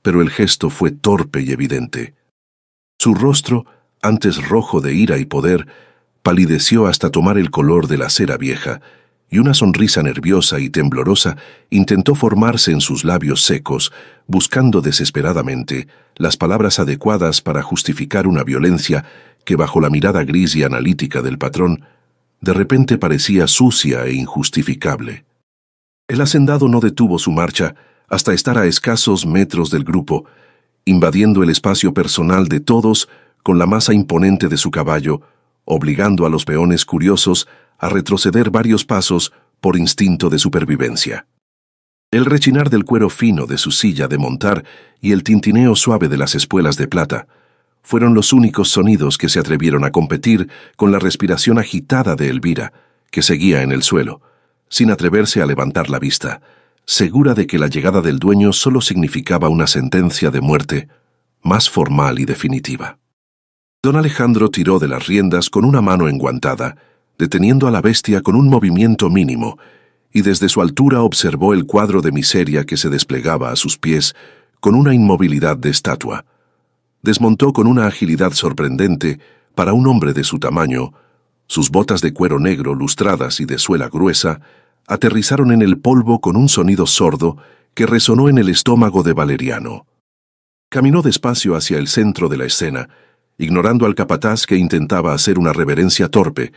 pero el gesto fue torpe y evidente. Su rostro, antes rojo de ira y poder, palideció hasta tomar el color de la cera vieja, y una sonrisa nerviosa y temblorosa intentó formarse en sus labios secos, buscando desesperadamente las palabras adecuadas para justificar una violencia que, bajo la mirada gris y analítica del patrón, de repente parecía sucia e injustificable. El hacendado no detuvo su marcha hasta estar a escasos metros del grupo, invadiendo el espacio personal de todos con la masa imponente de su caballo, obligando a los peones curiosos a retroceder varios pasos por instinto de supervivencia. El rechinar del cuero fino de su silla de montar y el tintineo suave de las espuelas de plata fueron los únicos sonidos que se atrevieron a competir con la respiración agitada de Elvira, que seguía en el suelo, sin atreverse a levantar la vista, segura de que la llegada del dueño solo significaba una sentencia de muerte más formal y definitiva. Don Alejandro tiró de las riendas con una mano enguantada, deteniendo a la bestia con un movimiento mínimo, y desde su altura observó el cuadro de miseria que se desplegaba a sus pies con una inmovilidad de estatua. Desmontó con una agilidad sorprendente para un hombre de su tamaño. Sus botas de cuero negro lustradas y de suela gruesa aterrizaron en el polvo con un sonido sordo que resonó en el estómago de Valeriano. Caminó despacio hacia el centro de la escena, ignorando al capataz que intentaba hacer una reverencia torpe,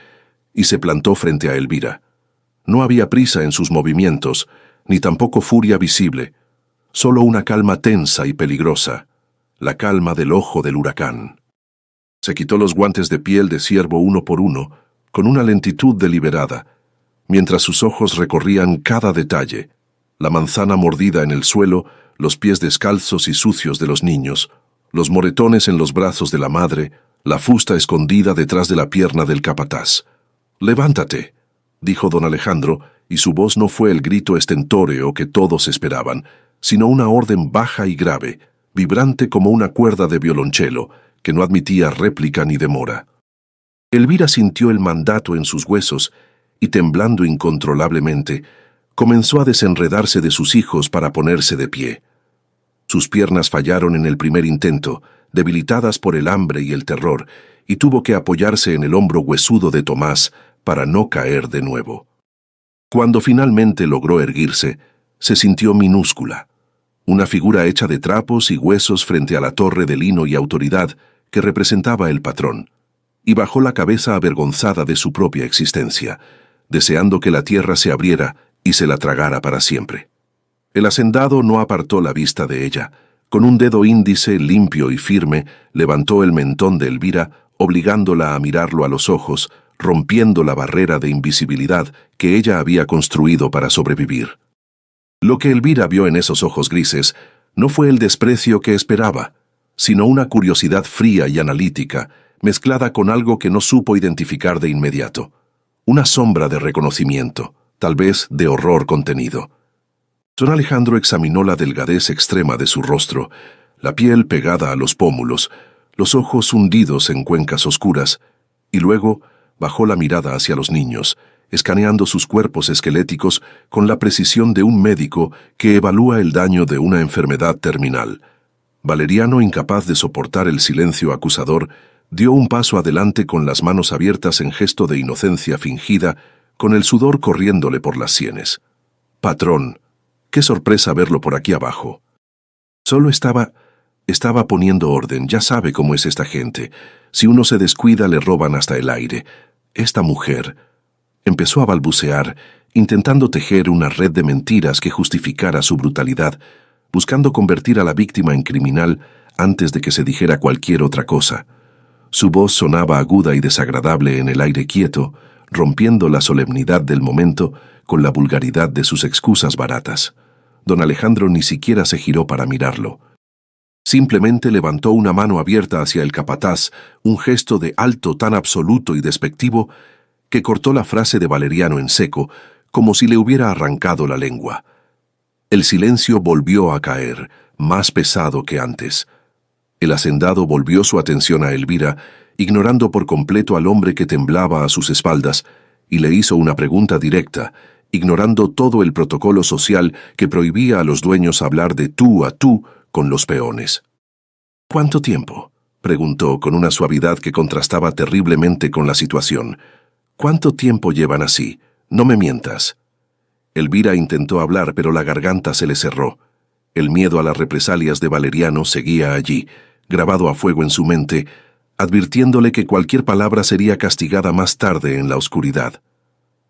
y se plantó frente a Elvira. No había prisa en sus movimientos, ni tampoco furia visible, solo una calma tensa y peligrosa, la calma del ojo del huracán. Se quitó los guantes de piel de ciervo uno por uno, con una lentitud deliberada, mientras sus ojos recorrían cada detalle, la manzana mordida en el suelo, los pies descalzos y sucios de los niños, los moretones en los brazos de la madre, la fusta escondida detrás de la pierna del capataz. «Levántate», dijo don Alejandro, y su voz no fue el grito estentóreo que todos esperaban, sino una orden baja y grave, vibrante como una cuerda de violonchelo, que no admitía réplica ni demora. Elvira sintió el mandato en sus huesos, y temblando incontrolablemente, comenzó a desenredarse de sus hijos para ponerse de pie. Sus piernas fallaron en el primer intento, debilitadas por el hambre y el terror, y tuvo que apoyarse en el hombro huesudo de Tomás para no caer de nuevo. Cuando finalmente logró erguirse, se sintió minúscula, una figura hecha de trapos y huesos frente a la torre de lino y autoridad que representaba el patrón, y bajó la cabeza avergonzada de su propia existencia, deseando que la tierra se abriera y se la tragara para siempre. El hacendado no apartó la vista de ella. Con un dedo índice limpio y firme, levantó el mentón de Elvira, obligándola a mirarlo a los ojos, rompiendo la barrera de invisibilidad que ella había construido para sobrevivir. Lo que Elvira vio en esos ojos grises no fue el desprecio que esperaba, sino una curiosidad fría y analítica, mezclada con algo que no supo identificar de inmediato. Una sombra de reconocimiento, tal vez de horror contenido. Don Alejandro examinó la delgadez extrema de su rostro, la piel pegada a los pómulos, los ojos hundidos en cuencas oscuras, y luego bajó la mirada hacia los niños, escaneando sus cuerpos esqueléticos con la precisión de un médico que evalúa el daño de una enfermedad terminal. Valeriano, incapaz de soportar el silencio acusador, dio un paso adelante con las manos abiertas en gesto de inocencia fingida, con el sudor corriéndole por las sienes. «Patrón, qué sorpresa verlo por aquí abajo». Solo estaba poniendo orden. Ya sabe cómo es esta gente. Si uno se descuida, le roban hasta el aire. Esta mujer empezó a balbucear, intentando tejer una red de mentiras que justificara su brutalidad, buscando convertir a la víctima en criminal antes de que se dijera cualquier otra cosa. Su voz sonaba aguda y desagradable en el aire quieto, rompiendo la solemnidad del momento con la vulgaridad de sus excusas baratas. Don Alejandro ni siquiera se giró para mirarlo. Simplemente levantó una mano abierta hacia el capataz, un gesto de alto tan absoluto y despectivo que cortó la frase de Valeriano en seco, como si le hubiera arrancado la lengua. El silencio volvió a caer, más pesado que antes. El hacendado volvió su atención a Elvira, ignorando por completo al hombre que temblaba a sus espaldas, y le hizo una pregunta directa, ignorando todo el protocolo social que prohibía a los dueños hablar de tú a tú con los peones. ¿Cuánto tiempo?, preguntó con una suavidad que contrastaba terriblemente con la situación. ¿Cuánto tiempo llevan así? No me mientas. Elvira intentó hablar, pero la garganta se le cerró. El miedo a las represalias de Valeriano seguía allí, grabado a fuego en su mente, advirtiéndole que cualquier palabra sería castigada más tarde en la oscuridad.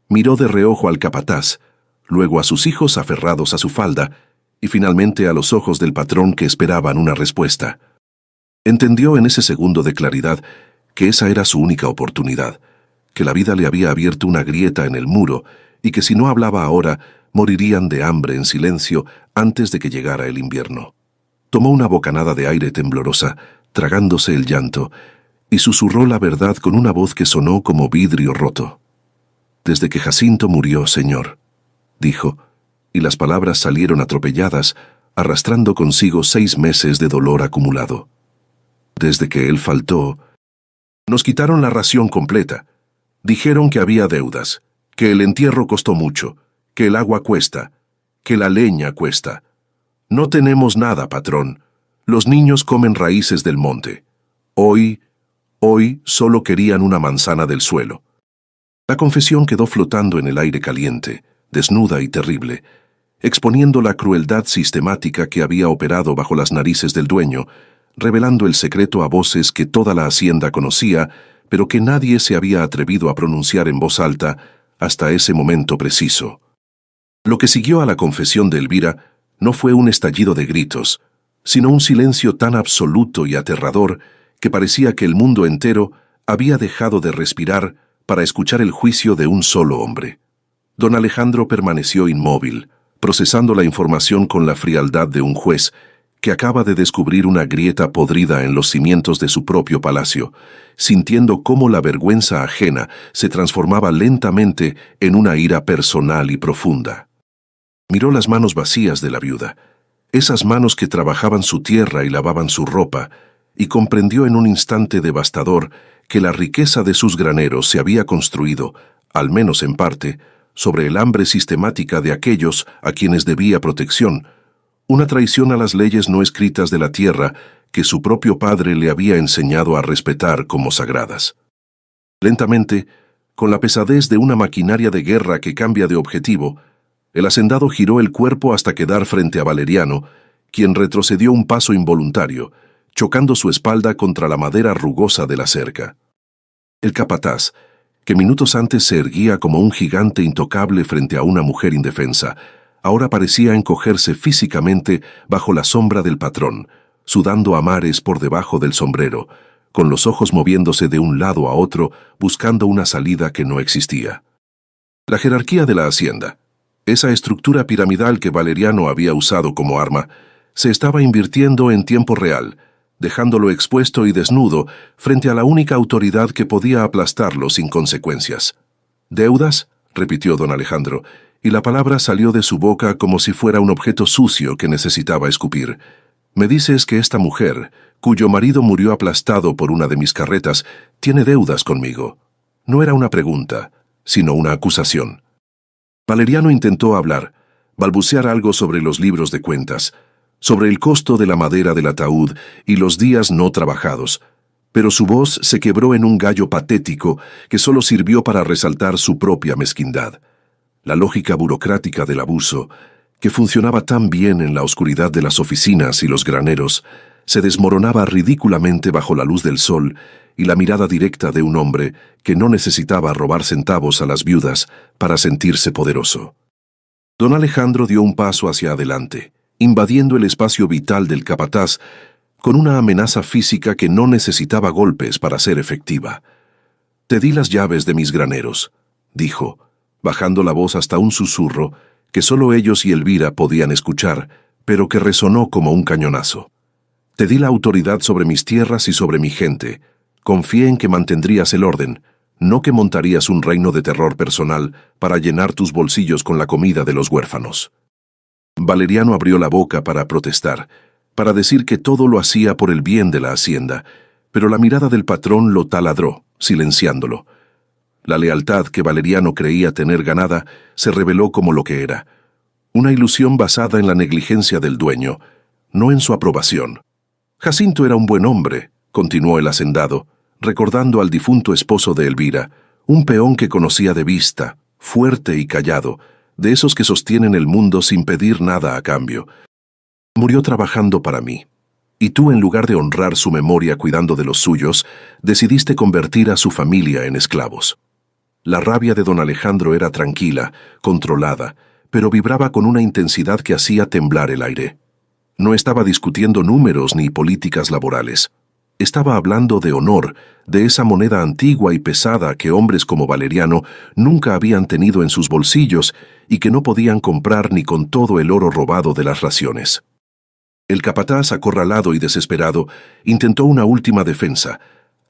Miró de reojo al capataz, luego a sus hijos aferrados a su falda, y finalmente a los ojos del patrón que esperaban una respuesta. Entendió en ese segundo de claridad que esa era su única oportunidad, que la vida le había abierto una grieta en el muro y que si no hablaba ahora, morirían de hambre en silencio antes de que llegara el invierno. Tomó una bocanada de aire temblorosa, tragándose el llanto, y susurró la verdad con una voz que sonó como vidrio roto. «Desde que Jacinto murió, señor», dijo, y las palabras salieron atropelladas, arrastrando consigo 6 meses de dolor acumulado. «Desde que él faltó, nos quitaron la ración completa. Dijeron que había deudas, que el entierro costó mucho, que el agua cuesta, que la leña cuesta. No tenemos nada, patrón. Los niños comen raíces del monte. Hoy solo querían una manzana del suelo». La confesión quedó flotando en el aire caliente, desnuda y terrible, exponiendo la crueldad sistemática que había operado bajo las narices del dueño, revelando el secreto a voces que toda la hacienda conocía, pero que nadie se había atrevido a pronunciar en voz alta hasta ese momento preciso. Lo que siguió a la confesión de Elvira no fue un estallido de gritos, sino un silencio tan absoluto y aterrador que parecía que el mundo entero había dejado de respirar para escuchar el juicio de un solo hombre. Don Alejandro permaneció inmóvil, procesando la información con la frialdad de un juez que acaba de descubrir una grieta podrida en los cimientos de su propio palacio, sintiendo cómo la vergüenza ajena se transformaba lentamente en una ira personal y profunda. Miró las manos vacías de la viuda, esas manos que trabajaban su tierra y lavaban su ropa, y comprendió en un instante devastador que la riqueza de sus graneros se había construido, al menos en parte, sobre el hambre sistemática de aquellos a quienes debía protección, una traición a las leyes no escritas de la tierra que su propio padre le había enseñado a respetar como sagradas. Lentamente, con la pesadez de una maquinaria de guerra que cambia de objetivo, el hacendado giró el cuerpo hasta quedar frente a Valeriano, quien retrocedió un paso involuntario, chocando su espalda contra la madera rugosa de la cerca. El capataz, que minutos antes se erguía como un gigante intocable frente a una mujer indefensa, ahora parecía encogerse físicamente bajo la sombra del patrón, sudando a mares por debajo del sombrero, con los ojos moviéndose de un lado a otro buscando una salida que no existía. La jerarquía de la hacienda, esa estructura piramidal que Valeriano había usado como arma, se estaba invirtiendo en tiempo real, dejándolo expuesto y desnudo frente a la única autoridad que podía aplastarlo sin consecuencias. «¿Deudas?», repitió don Alejandro, y la palabra salió de su boca como si fuera un objeto sucio que necesitaba escupir. «Me dices que esta mujer, cuyo marido murió aplastado por una de mis carretas, tiene deudas conmigo». No era una pregunta, sino una acusación. Valeriano intentó hablar, balbucear algo sobre los libros de cuentas, sobre el costo de la madera del ataúd y los días no trabajados, pero su voz se quebró en un gallo patético que solo sirvió para resaltar su propia mezquindad. La lógica burocrática del abuso, que funcionaba tan bien en la oscuridad de las oficinas y los graneros, se desmoronaba ridículamente bajo la luz del sol y la mirada directa de un hombre que no necesitaba robar centavos a las viudas para sentirse poderoso. Don Alejandro dio un paso hacia adelante, invadiendo el espacio vital del capataz con una amenaza física que no necesitaba golpes para ser efectiva. «Te di las llaves de mis graneros», dijo, bajando la voz hasta un susurro que solo ellos y Elvira podían escuchar, pero que resonó como un cañonazo. «Te di la autoridad sobre mis tierras y sobre mi gente. Confié en que mantendrías el orden, no que montarías un reino de terror personal para llenar tus bolsillos con la comida de los huérfanos». Valeriano abrió la boca para protestar, para decir que todo lo hacía por el bien de la hacienda, pero la mirada del patrón lo taladró, silenciándolo. La lealtad que Valeriano creía tener ganada se reveló como lo que era: una ilusión basada en la negligencia del dueño, no en su aprobación. Jacinto era un buen hombre, continuó el hacendado, recordando al difunto esposo de Elvira, un peón que conocía de vista, fuerte y callado, de esos que sostienen el mundo sin pedir nada a cambio. Murió trabajando para mí, y tú, en lugar de honrar su memoria cuidando de los suyos, decidiste convertir a su familia en esclavos. La rabia de don Alejandro era tranquila, controlada, pero vibraba con una intensidad que hacía temblar el aire. No estaba discutiendo números ni políticas laborales. Estaba hablando de honor, de esa moneda antigua y pesada que hombres como Valeriano nunca habían tenido en sus bolsillos y que no podían comprar ni con todo el oro robado de las raciones. El capataz, acorralado y desesperado, intentó una última defensa,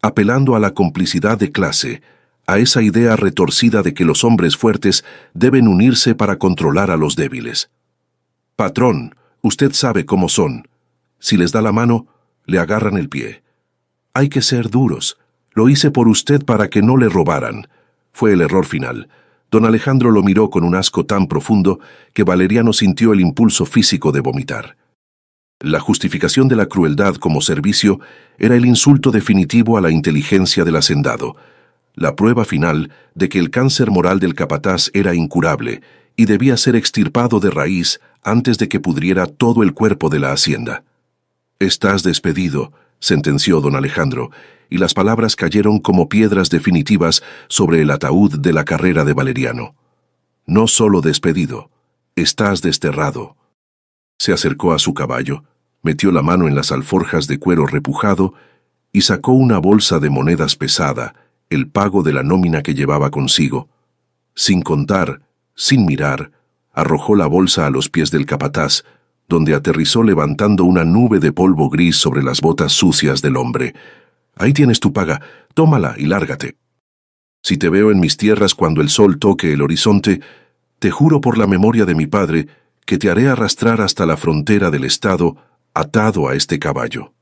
apelando a la complicidad de clase, a esa idea retorcida de que los hombres fuertes deben unirse para controlar a los débiles. «Patrón, usted sabe cómo son. Si les da la mano, le agarran el pie. Hay que ser duros. Lo hice por usted para que no le robaran». Fue el error final. Don Alejandro lo miró con un asco tan profundo que Valeriano sintió el impulso físico de vomitar. La justificación de la crueldad como servicio era el insulto definitivo a la inteligencia del hacendado, la prueba final de que el cáncer moral del capataz era incurable y debía ser extirpado de raíz antes de que pudriera todo el cuerpo de la hacienda. «Estás despedido», sentenció don Alejandro, y las palabras cayeron como piedras definitivas sobre el ataúd de la carrera de Valeriano. «No solo despedido, estás desterrado». Se acercó a su caballo, metió la mano en las alforjas de cuero repujado y sacó una bolsa de monedas pesada, el pago de la nómina que llevaba consigo. Sin contar, sin mirar, arrojó la bolsa a los pies del capataz, donde aterrizó levantando una nube de polvo gris sobre las botas sucias del hombre. «Ahí tienes tu paga, tómala y lárgate. Si te veo en mis tierras cuando el sol toque el horizonte, te juro por la memoria de mi padre que te haré arrastrar hasta la frontera del estado atado a este caballo».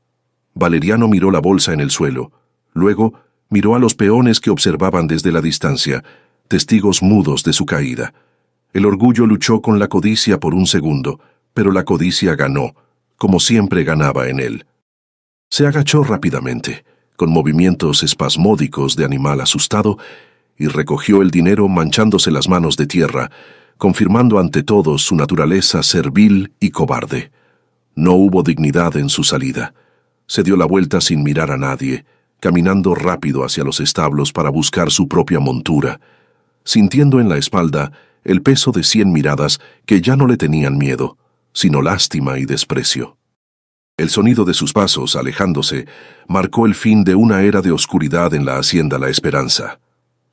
Valeriano miró la bolsa en el suelo, luego miró a los peones que observaban desde la distancia, testigos mudos de su caída. El orgullo luchó con la codicia por un segundo, pero la codicia ganó, como siempre ganaba en él. Se agachó rápidamente, con movimientos espasmódicos de animal asustado, y recogió el dinero manchándose las manos de tierra, confirmando ante todos su naturaleza servil y cobarde. No hubo dignidad en su salida. Se dio la vuelta sin mirar a nadie, caminando rápido hacia los establos para buscar su propia montura, sintiendo en la espalda el peso de 100 miradas que ya no le tenían miedo, sino lástima y desprecio. El sonido de sus pasos, alejándose, marcó el fin de una era de oscuridad en la hacienda La Esperanza.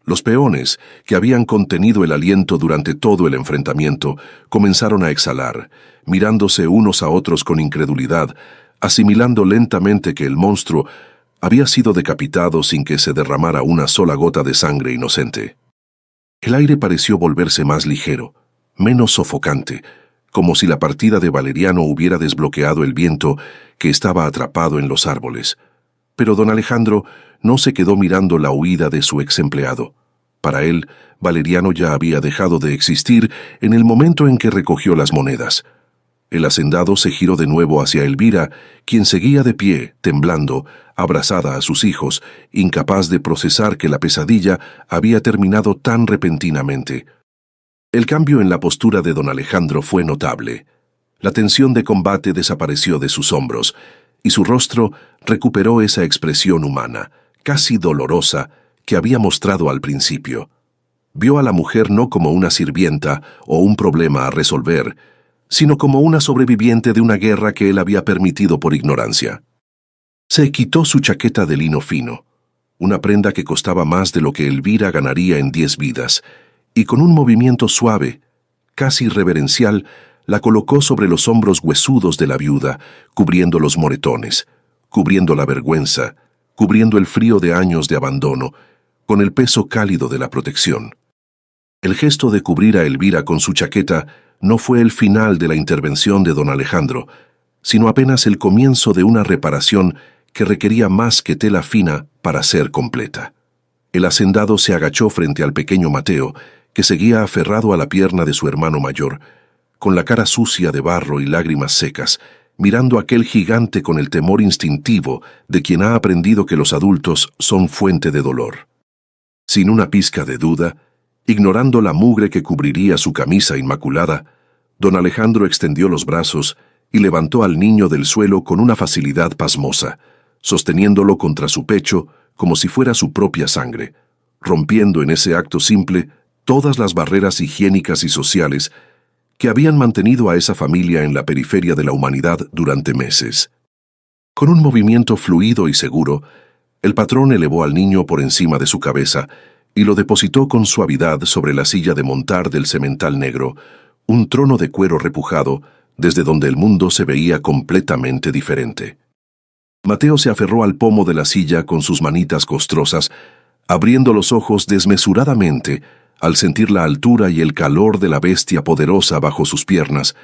Los peones, que habían contenido el aliento durante todo el enfrentamiento, comenzaron a exhalar, mirándose unos a otros con incredulidad, asimilando lentamente que el monstruo había sido decapitado sin que se derramara una sola gota de sangre inocente. El aire pareció volverse más ligero, menos sofocante, como si la partida de Valeriano hubiera desbloqueado el viento que estaba atrapado en los árboles. Pero don Alejandro no se quedó mirando la huida de su ex empleado. Para él, Valeriano ya había dejado de existir en el momento en que recogió las monedas. El hacendado se giró de nuevo hacia Elvira, quien seguía de pie, temblando, abrazada a sus hijos, incapaz de procesar que la pesadilla había terminado tan repentinamente. El cambio en la postura de don Alejandro fue notable. La tensión de combate desapareció de sus hombros, y su rostro recuperó esa expresión humana, casi dolorosa, que había mostrado al principio. Vio a la mujer no como una sirvienta o un problema a resolver, sino como una sobreviviente de una guerra que él había permitido por ignorancia. Se quitó su chaqueta de lino fino, una prenda que costaba más de lo que Elvira ganaría en 10 vidas, y con un movimiento suave, casi reverencial, la colocó sobre los hombros huesudos de la viuda, cubriendo los moretones, cubriendo la vergüenza, cubriendo el frío de años de abandono, con el peso cálido de la protección. El gesto de cubrir a Elvira con su chaqueta no fue el final de la intervención de don Alejandro, sino apenas el comienzo de una reparación que requería más que tela fina para ser completa. El hacendado se agachó frente al pequeño Mateo, que seguía aferrado a la pierna de su hermano mayor, con la cara sucia de barro y lágrimas secas, mirando a aquel gigante con el temor instintivo de quien ha aprendido que los adultos son fuente de dolor. Sin una pizca de duda, ignorando la mugre que cubriría su camisa inmaculada, don Alejandro extendió los brazos y levantó al niño del suelo con una facilidad pasmosa, sosteniéndolo contra su pecho como si fuera su propia sangre, rompiendo en ese acto simple todas las barreras higiénicas y sociales que habían mantenido a esa familia en la periferia de la humanidad durante meses. Con un movimiento fluido y seguro, el patrón elevó al niño por encima de su cabeza y lo depositó con suavidad sobre la silla de montar del semental negro, un trono de cuero repujado, desde donde el mundo se veía completamente diferente. Mateo se aferró al pomo de la silla con sus manitas costrosas, abriendo los ojos desmesuradamente al sentir la altura y el calor de la bestia poderosa bajo sus piernas,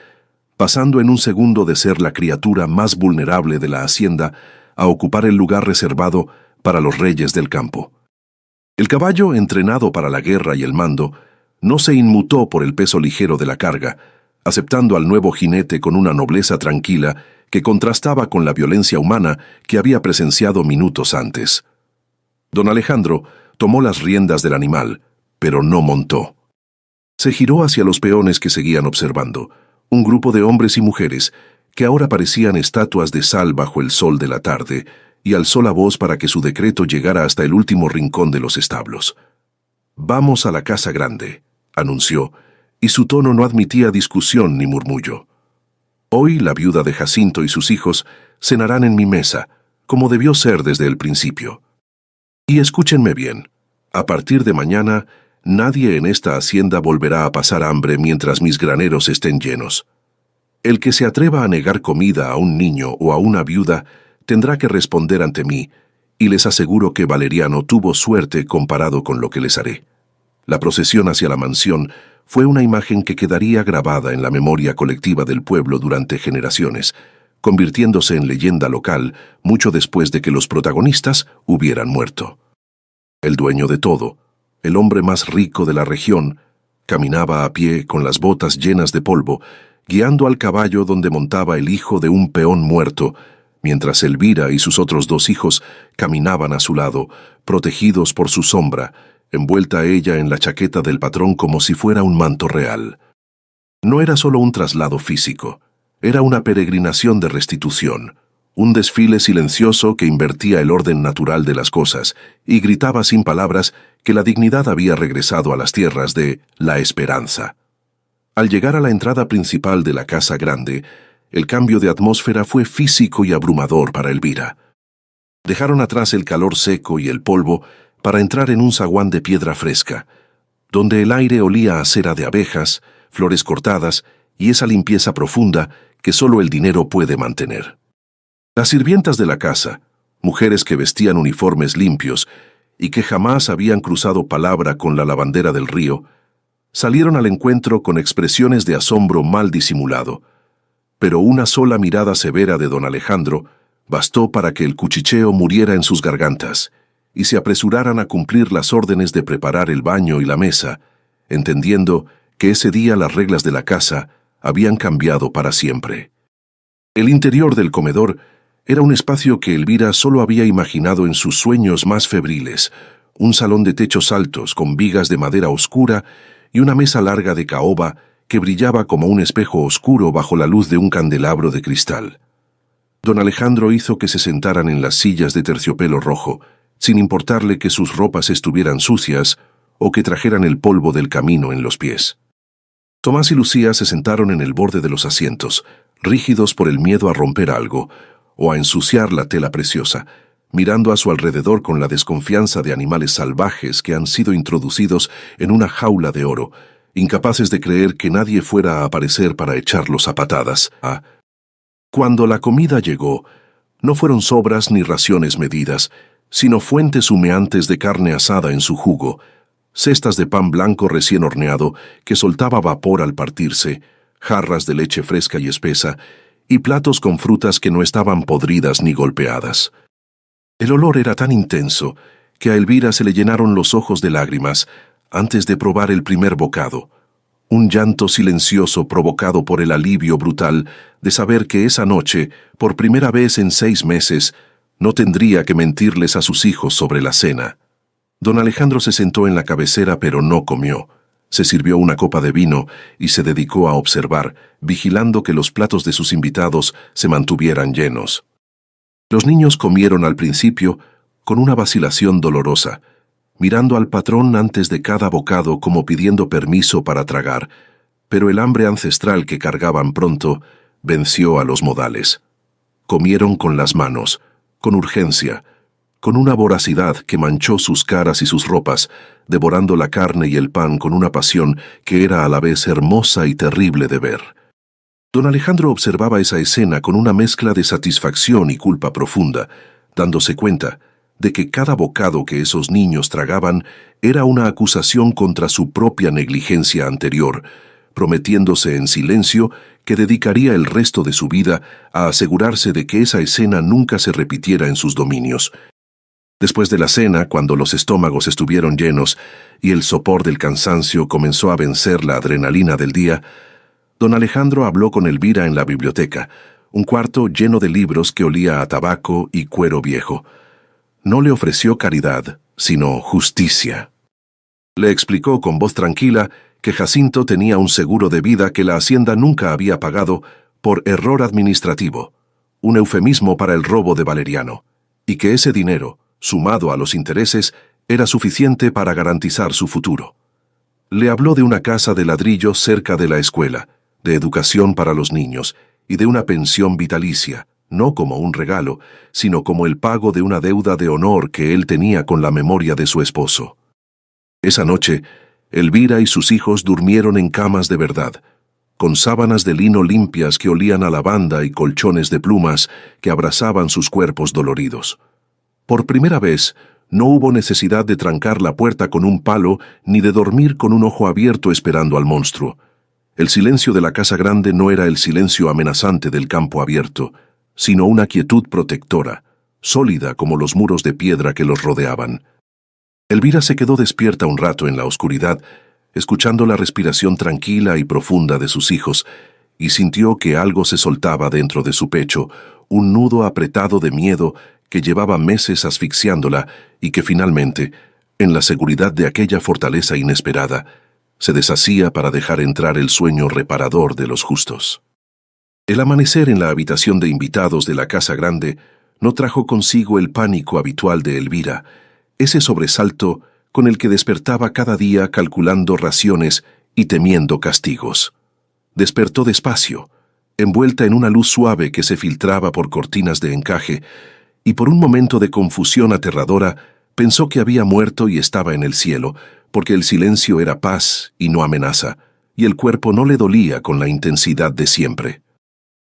pasando en un segundo de ser la criatura más vulnerable de la hacienda a ocupar el lugar reservado para los reyes del campo. El caballo, entrenado para la guerra y el mando, no se inmutó por el peso ligero de la carga, aceptando al nuevo jinete con una nobleza tranquila que contrastaba con la violencia humana que había presenciado minutos antes. Don Alejandro tomó las riendas del animal, pero no montó. Se giró hacia los peones que seguían observando, un grupo de hombres y mujeres que ahora parecían estatuas de sal bajo el sol de la tarde, y alzó la voz para que su decreto llegara hasta el último rincón de los establos. «Vamos a la casa grande», anunció, y su tono no admitía discusión ni murmullo. «Hoy la viuda de Jacinto y sus hijos cenarán en mi mesa, como debió ser desde el principio. Y escúchenme bien, a partir de mañana, nadie en esta hacienda volverá a pasar hambre mientras mis graneros estén llenos. El que se atreva a negar comida a un niño o a una viuda tendrá que responder ante mí, y les aseguro que Valeriano tuvo suerte comparado con lo que les haré». La procesión hacia la mansión fue una imagen que quedaría grabada en la memoria colectiva del pueblo durante generaciones, convirtiéndose en leyenda local mucho después de que los protagonistas hubieran muerto. El dueño de todo, el hombre más rico de la región, caminaba a pie con las botas llenas de polvo, guiando al caballo donde montaba el hijo de un peón muerto, mientras Elvira y sus otros 2 hijos caminaban a su lado, protegidos por su sombra, envuelta ella en la chaqueta del patrón como si fuera un manto real. No era solo un traslado físico, era una peregrinación de restitución, un desfile silencioso que invertía el orden natural de las cosas y gritaba sin palabras que la dignidad había regresado a las tierras de la esperanza. Al llegar a la entrada principal de la casa grande, el cambio de atmósfera fue físico y abrumador para Elvira. Dejaron atrás el calor seco y el polvo para entrar en un zaguán de piedra fresca, donde el aire olía a cera de abejas, flores cortadas y esa limpieza profunda que solo el dinero puede mantener. Las sirvientas de la casa, mujeres que vestían uniformes limpios y que jamás habían cruzado palabra con la lavandera del río, salieron al encuentro con expresiones de asombro mal disimulado, pero una sola mirada severa de don Alejandro bastó para que el cuchicheo muriera en sus gargantas y se apresuraran a cumplir las órdenes de preparar el baño y la mesa, entendiendo que ese día las reglas de la casa habían cambiado para siempre. El interior del comedor era un espacio que Elvira solo había imaginado en sus sueños más febriles, un salón de techos altos con vigas de madera oscura y una mesa larga de caoba que brillaba como un espejo oscuro bajo la luz de un candelabro de cristal. Don Alejandro hizo que se sentaran en las sillas de terciopelo rojo, sin importarle que sus ropas estuvieran sucias o que trajeran el polvo del camino en los pies. Tomás y Lucía se sentaron en el borde de los asientos, rígidos por el miedo a romper algo o a ensuciar la tela preciosa, mirando a su alrededor con la desconfianza de animales salvajes que han sido introducidos en una jaula de oro, incapaces de creer que nadie fuera a aparecer para echarlos a patadas. Cuando la comida llegó, no fueron sobras ni raciones medidas, sino fuentes humeantes de carne asada en su jugo, cestas de pan blanco recién horneado que soltaba vapor al partirse, jarras de leche fresca y espesa, y platos con frutas que no estaban podridas ni golpeadas. El olor era tan intenso que a Elvira se le llenaron los ojos de lágrimas antes de probar el primer bocado, un llanto silencioso provocado por el alivio brutal de saber que esa noche, por primera vez en 6 meses, no tendría que mentirles a sus hijos sobre la cena. Don Alejandro se sentó en la cabecera pero no comió. Se sirvió una copa de vino y se dedicó a observar, vigilando que los platos de sus invitados se mantuvieran llenos. Los niños comieron al principio con una vacilación dolorosa, mirando al patrón antes de cada bocado como pidiendo permiso para tragar, pero el hambre ancestral que cargaban pronto venció a los modales. Comieron con las manos, con urgencia, con una voracidad que manchó sus caras y sus ropas, devorando la carne y el pan con una pasión que era a la vez hermosa y terrible de ver. Don Alejandro observaba esa escena con una mezcla de satisfacción y culpa profunda, dándose cuenta de que cada bocado que esos niños tragaban era una acusación contra su propia negligencia anterior, prometiéndose en silencio que dedicaría el resto de su vida a asegurarse de que esa escena nunca se repitiera en sus dominios. Después de la cena, cuando los estómagos estuvieron llenos y el sopor del cansancio comenzó a vencer la adrenalina del día, don Alejandro habló con Elvira en la biblioteca, un cuarto lleno de libros que olía a tabaco y cuero viejo. No le ofreció caridad, sino justicia. Le explicó con voz tranquila que Jacinto tenía un seguro de vida que la Hacienda nunca había pagado por error administrativo, un eufemismo para el robo de Valeriano, y que ese dinero, sumado a los intereses, era suficiente para garantizar su futuro. Le habló de una casa de ladrillo cerca de la escuela, de educación para los niños y de una pensión vitalicia, no como un regalo, sino como el pago de una deuda de honor que él tenía con la memoria de su esposo. Esa noche, Elvira y sus hijos durmieron en camas de verdad, con sábanas de lino limpias que olían a lavanda y colchones de plumas que abrazaban sus cuerpos doloridos. Por primera vez, no hubo necesidad de trancar la puerta con un palo ni de dormir con un ojo abierto esperando al monstruo. El silencio de la casa grande no era el silencio amenazante del campo abierto, sino una quietud protectora, sólida como los muros de piedra que los rodeaban. Elvira se quedó despierta un rato en la oscuridad, escuchando la respiración tranquila y profunda de sus hijos, y sintió que algo se soltaba dentro de su pecho, un nudo apretado de miedo que llevaba meses asfixiándola y que finalmente, en la seguridad de aquella fortaleza inesperada, se deshacía para dejar entrar el sueño reparador de los justos. El amanecer en la habitación de invitados de la casa grande no trajo consigo el pánico habitual de Elvira, ese sobresalto con el que despertaba cada día calculando raciones y temiendo castigos. Despertó despacio, envuelta en una luz suave que se filtraba por cortinas de encaje, y por un momento de confusión aterradora pensó que había muerto y estaba en el cielo, porque el silencio era paz y no amenaza, y el cuerpo no le dolía con la intensidad de siempre.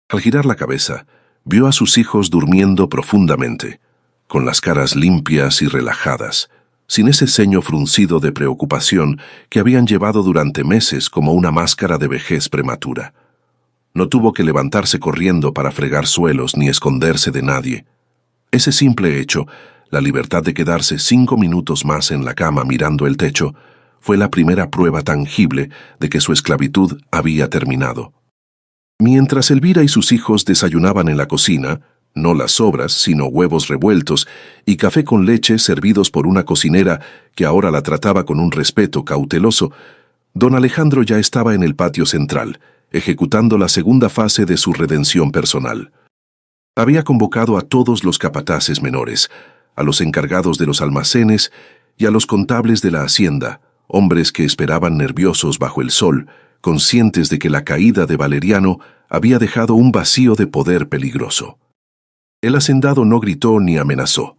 Al girar la cabeza, vio a sus hijos durmiendo profundamente, con las caras limpias y relajadas, sin ese ceño fruncido de preocupación que habían llevado durante meses como una máscara de vejez prematura. No tuvo que levantarse corriendo para fregar suelos ni esconderse de nadie. Ese simple hecho, la libertad de quedarse 5 minutos más en la cama mirando el techo, fue la primera prueba tangible de que su esclavitud había terminado. Mientras Elvira y sus hijos desayunaban en la cocina, no las sobras, sino huevos revueltos y café con leche servidos por una cocinera que ahora la trataba con un respeto cauteloso, don Alejandro ya estaba en el patio central, ejecutando la segunda fase de su redención personal. Había convocado a todos los capataces menores, a los encargados de los almacenes y a los contables de la hacienda, hombres que esperaban nerviosos bajo el sol, conscientes de que la caída de Valeriano había dejado un vacío de poder peligroso. El hacendado no gritó ni amenazó.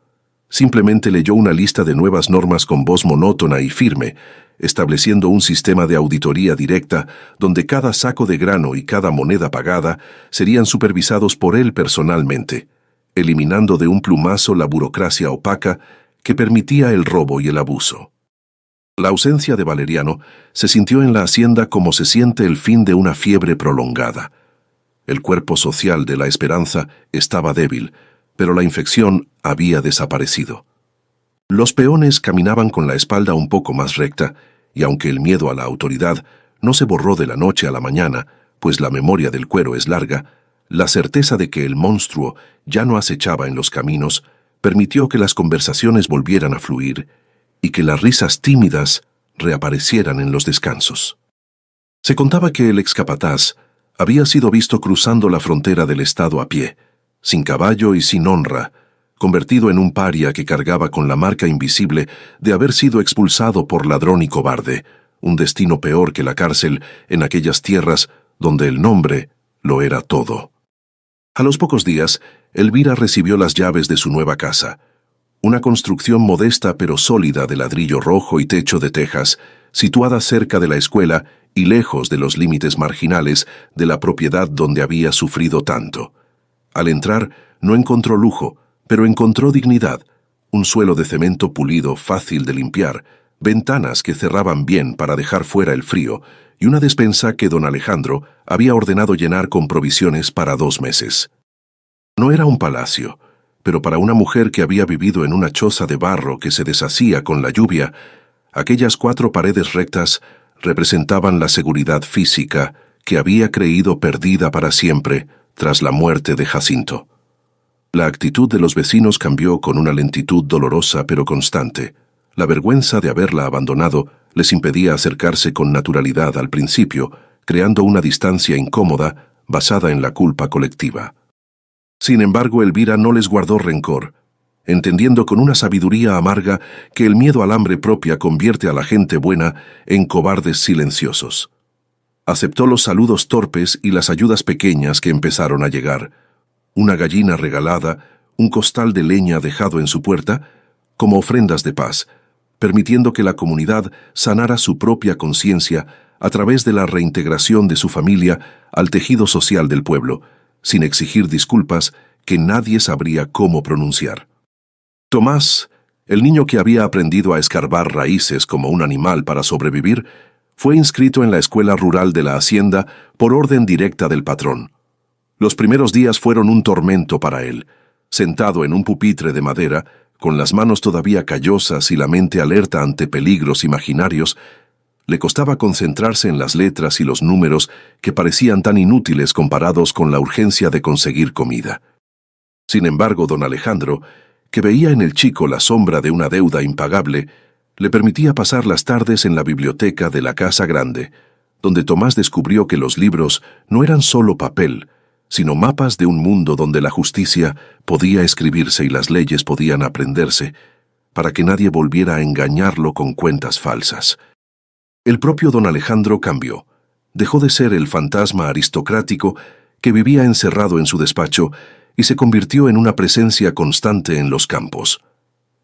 Simplemente leyó una lista de nuevas normas con voz monótona y firme, estableciendo un sistema de auditoría directa donde cada saco de grano y cada moneda pagada serían supervisados por él personalmente, eliminando de un plumazo la burocracia opaca que permitía el robo y el abuso. La ausencia de Valeriano se sintió en la hacienda como se siente el fin de una fiebre prolongada. El cuerpo social de la Esperanza estaba débil, pero la infección había desaparecido. Los peones caminaban con la espalda un poco más recta, y aunque el miedo a la autoridad no se borró de la noche a la mañana, pues la memoria del cuero es larga, la certeza de que el monstruo ya no acechaba en los caminos permitió que las conversaciones volvieran a fluir y que las risas tímidas reaparecieran en los descansos. Se contaba que el excapataz había sido visto cruzando la frontera del estado a pie, sin caballo y sin honra, convertido en un paria que cargaba con la marca invisible de haber sido expulsado por ladrón y cobarde, un destino peor que la cárcel en aquellas tierras donde el nombre lo era todo. A los pocos días, Elvira recibió las llaves de su nueva casa, una construcción modesta pero sólida de ladrillo rojo y techo de tejas, situada cerca de la escuela y lejos de los límites marginales de la propiedad donde había sufrido tanto. Al entrar, no encontró lujo, pero encontró dignidad, un suelo de cemento pulido fácil de limpiar, ventanas que cerraban bien para dejar fuera el frío y una despensa que don Alejandro había ordenado llenar con provisiones para 2 meses. No era un palacio, pero para una mujer que había vivido en una choza de barro que se deshacía con la lluvia, aquellas 4 paredes rectas representaban la seguridad física que había creído perdida para siempre tras la muerte de Jacinto. La actitud de los vecinos cambió con una lentitud dolorosa pero constante. La vergüenza de haberla abandonado les impedía acercarse con naturalidad al principio, creando una distancia incómoda basada en la culpa colectiva. Sin embargo, Elvira no les guardó rencor, entendiendo con una sabiduría amarga que el miedo al hambre propia convierte a la gente buena en cobardes silenciosos. Aceptó los saludos torpes y las ayudas pequeñas que empezaron a llegar, una gallina regalada, un costal de leña dejado en su puerta, como ofrendas de paz, permitiendo que la comunidad sanara su propia conciencia a través de la reintegración de su familia al tejido social del pueblo, sin exigir disculpas que nadie sabría cómo pronunciar. Tomás, el niño que había aprendido a escarbar raíces como un animal para sobrevivir, fue inscrito en la escuela rural de la hacienda por orden directa del patrón. Los primeros días fueron un tormento para él, sentado en un pupitre de madera, con las manos todavía callosas y la mente alerta ante peligros imaginarios. Le costaba concentrarse en las letras y los números que parecían tan inútiles comparados con la urgencia de conseguir comida. Sin embargo, don Alejandro, que veía en el chico la sombra de una deuda impagable, le permitía pasar las tardes en la biblioteca de la casa grande, donde Tomás descubrió que los libros no eran solo papel, sino mapas de un mundo donde la justicia podía escribirse y las leyes podían aprenderse, para que nadie volviera a engañarlo con cuentas falsas. El propio don Alejandro cambió. Dejó de ser el fantasma aristocrático que vivía encerrado en su despacho y se convirtió en una presencia constante en los campos.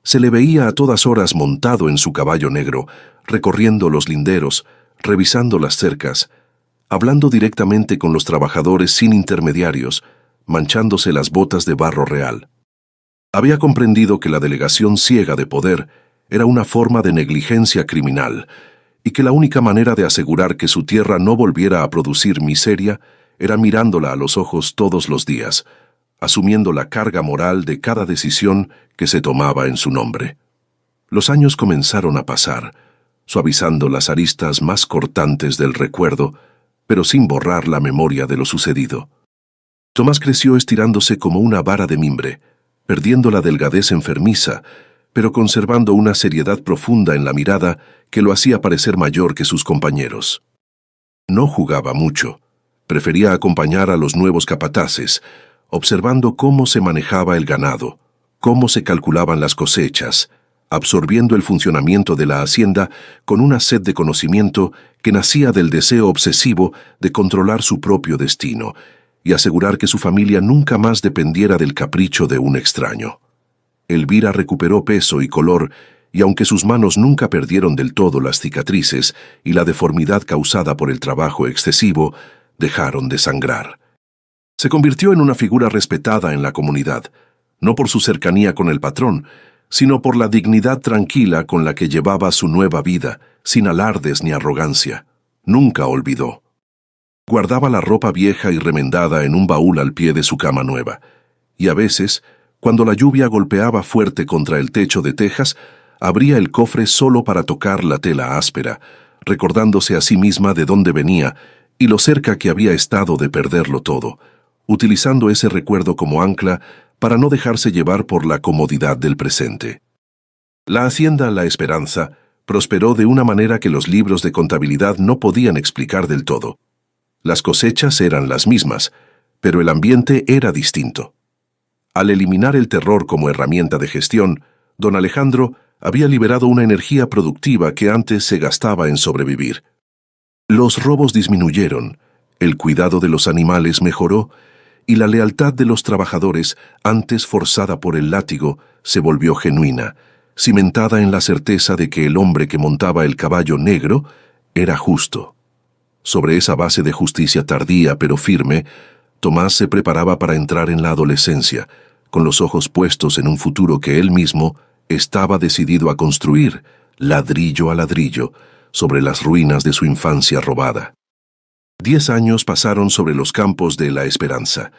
Se le veía a todas horas montado en su caballo negro, recorriendo los linderos, revisando las cercas, hablando directamente con los trabajadores sin intermediarios, manchándose las botas de barro real. Había comprendido que la delegación ciega de poder era una forma de negligencia criminal, y que la única manera de asegurar que su tierra no volviera a producir miseria era mirándola a los ojos todos los días, asumiendo la carga moral de cada decisión que se tomaba en su nombre. Los años comenzaron a pasar, suavizando las aristas más cortantes del recuerdo, pero sin borrar la memoria de lo sucedido. Tomás creció estirándose como una vara de mimbre, perdiendo la delgadez enfermiza, pero conservando una seriedad profunda en la mirada que lo hacía parecer mayor que sus compañeros. No jugaba mucho, prefería acompañar a los nuevos capataces, observando cómo se manejaba el ganado, cómo se calculaban las cosechas, absorbiendo el funcionamiento de la hacienda con una sed de conocimiento que nacía del deseo obsesivo de controlar su propio destino y asegurar que su familia nunca más dependiera del capricho de un extraño. Elvira recuperó peso y color, y aunque sus manos nunca perdieron del todo las cicatrices y la deformidad causada por el trabajo excesivo, dejaron de sangrar. Se convirtió en una figura respetada en la comunidad, no por su cercanía con el patrón, sino por la dignidad tranquila con la que llevaba su nueva vida, sin alardes ni arrogancia. Nunca olvidó. Guardaba la ropa vieja y remendada en un baúl al pie de su cama nueva, y a veces, cuando la lluvia golpeaba fuerte contra el techo de tejas, abría el cofre solo para tocar la tela áspera, recordándose a sí misma de dónde venía y lo cerca que había estado de perderlo todo, utilizando ese recuerdo como ancla para no dejarse llevar por la comodidad del presente. La hacienda La Esperanza prosperó de una manera que los libros de contabilidad no podían explicar del todo. Las cosechas eran las mismas, pero el ambiente era distinto. Al eliminar el terror como herramienta de gestión, don Alejandro había liberado una energía productiva que antes se gastaba en sobrevivir. Los robos disminuyeron, el cuidado de los animales mejoró y la lealtad de los trabajadores, antes forzada por el látigo, se volvió genuina, cimentada en la certeza de que el hombre que montaba el caballo negro era justo. Sobre esa base de justicia tardía pero firme, Tomás se preparaba para entrar en la adolescencia, con los ojos puestos en un futuro que él mismo estaba decidido a construir, ladrillo a ladrillo, sobre las ruinas de su infancia robada. 10 años pasaron sobre los campos de La Esperanza,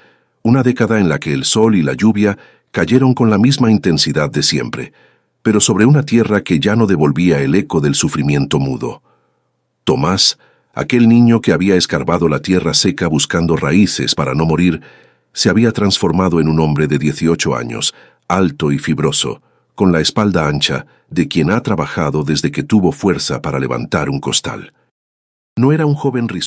una década en la que el sol y la lluvia cayeron con la misma intensidad de siempre, pero sobre una tierra que ya no devolvía el eco del sufrimiento mudo. Tomás, aquel niño que había escarbado la tierra seca buscando raíces para no morir, se había transformado en un hombre de 18 años, alto y fibroso, con la espalda ancha, de quien ha trabajado desde que tuvo fuerza para levantar un costal. No era un joven risueño.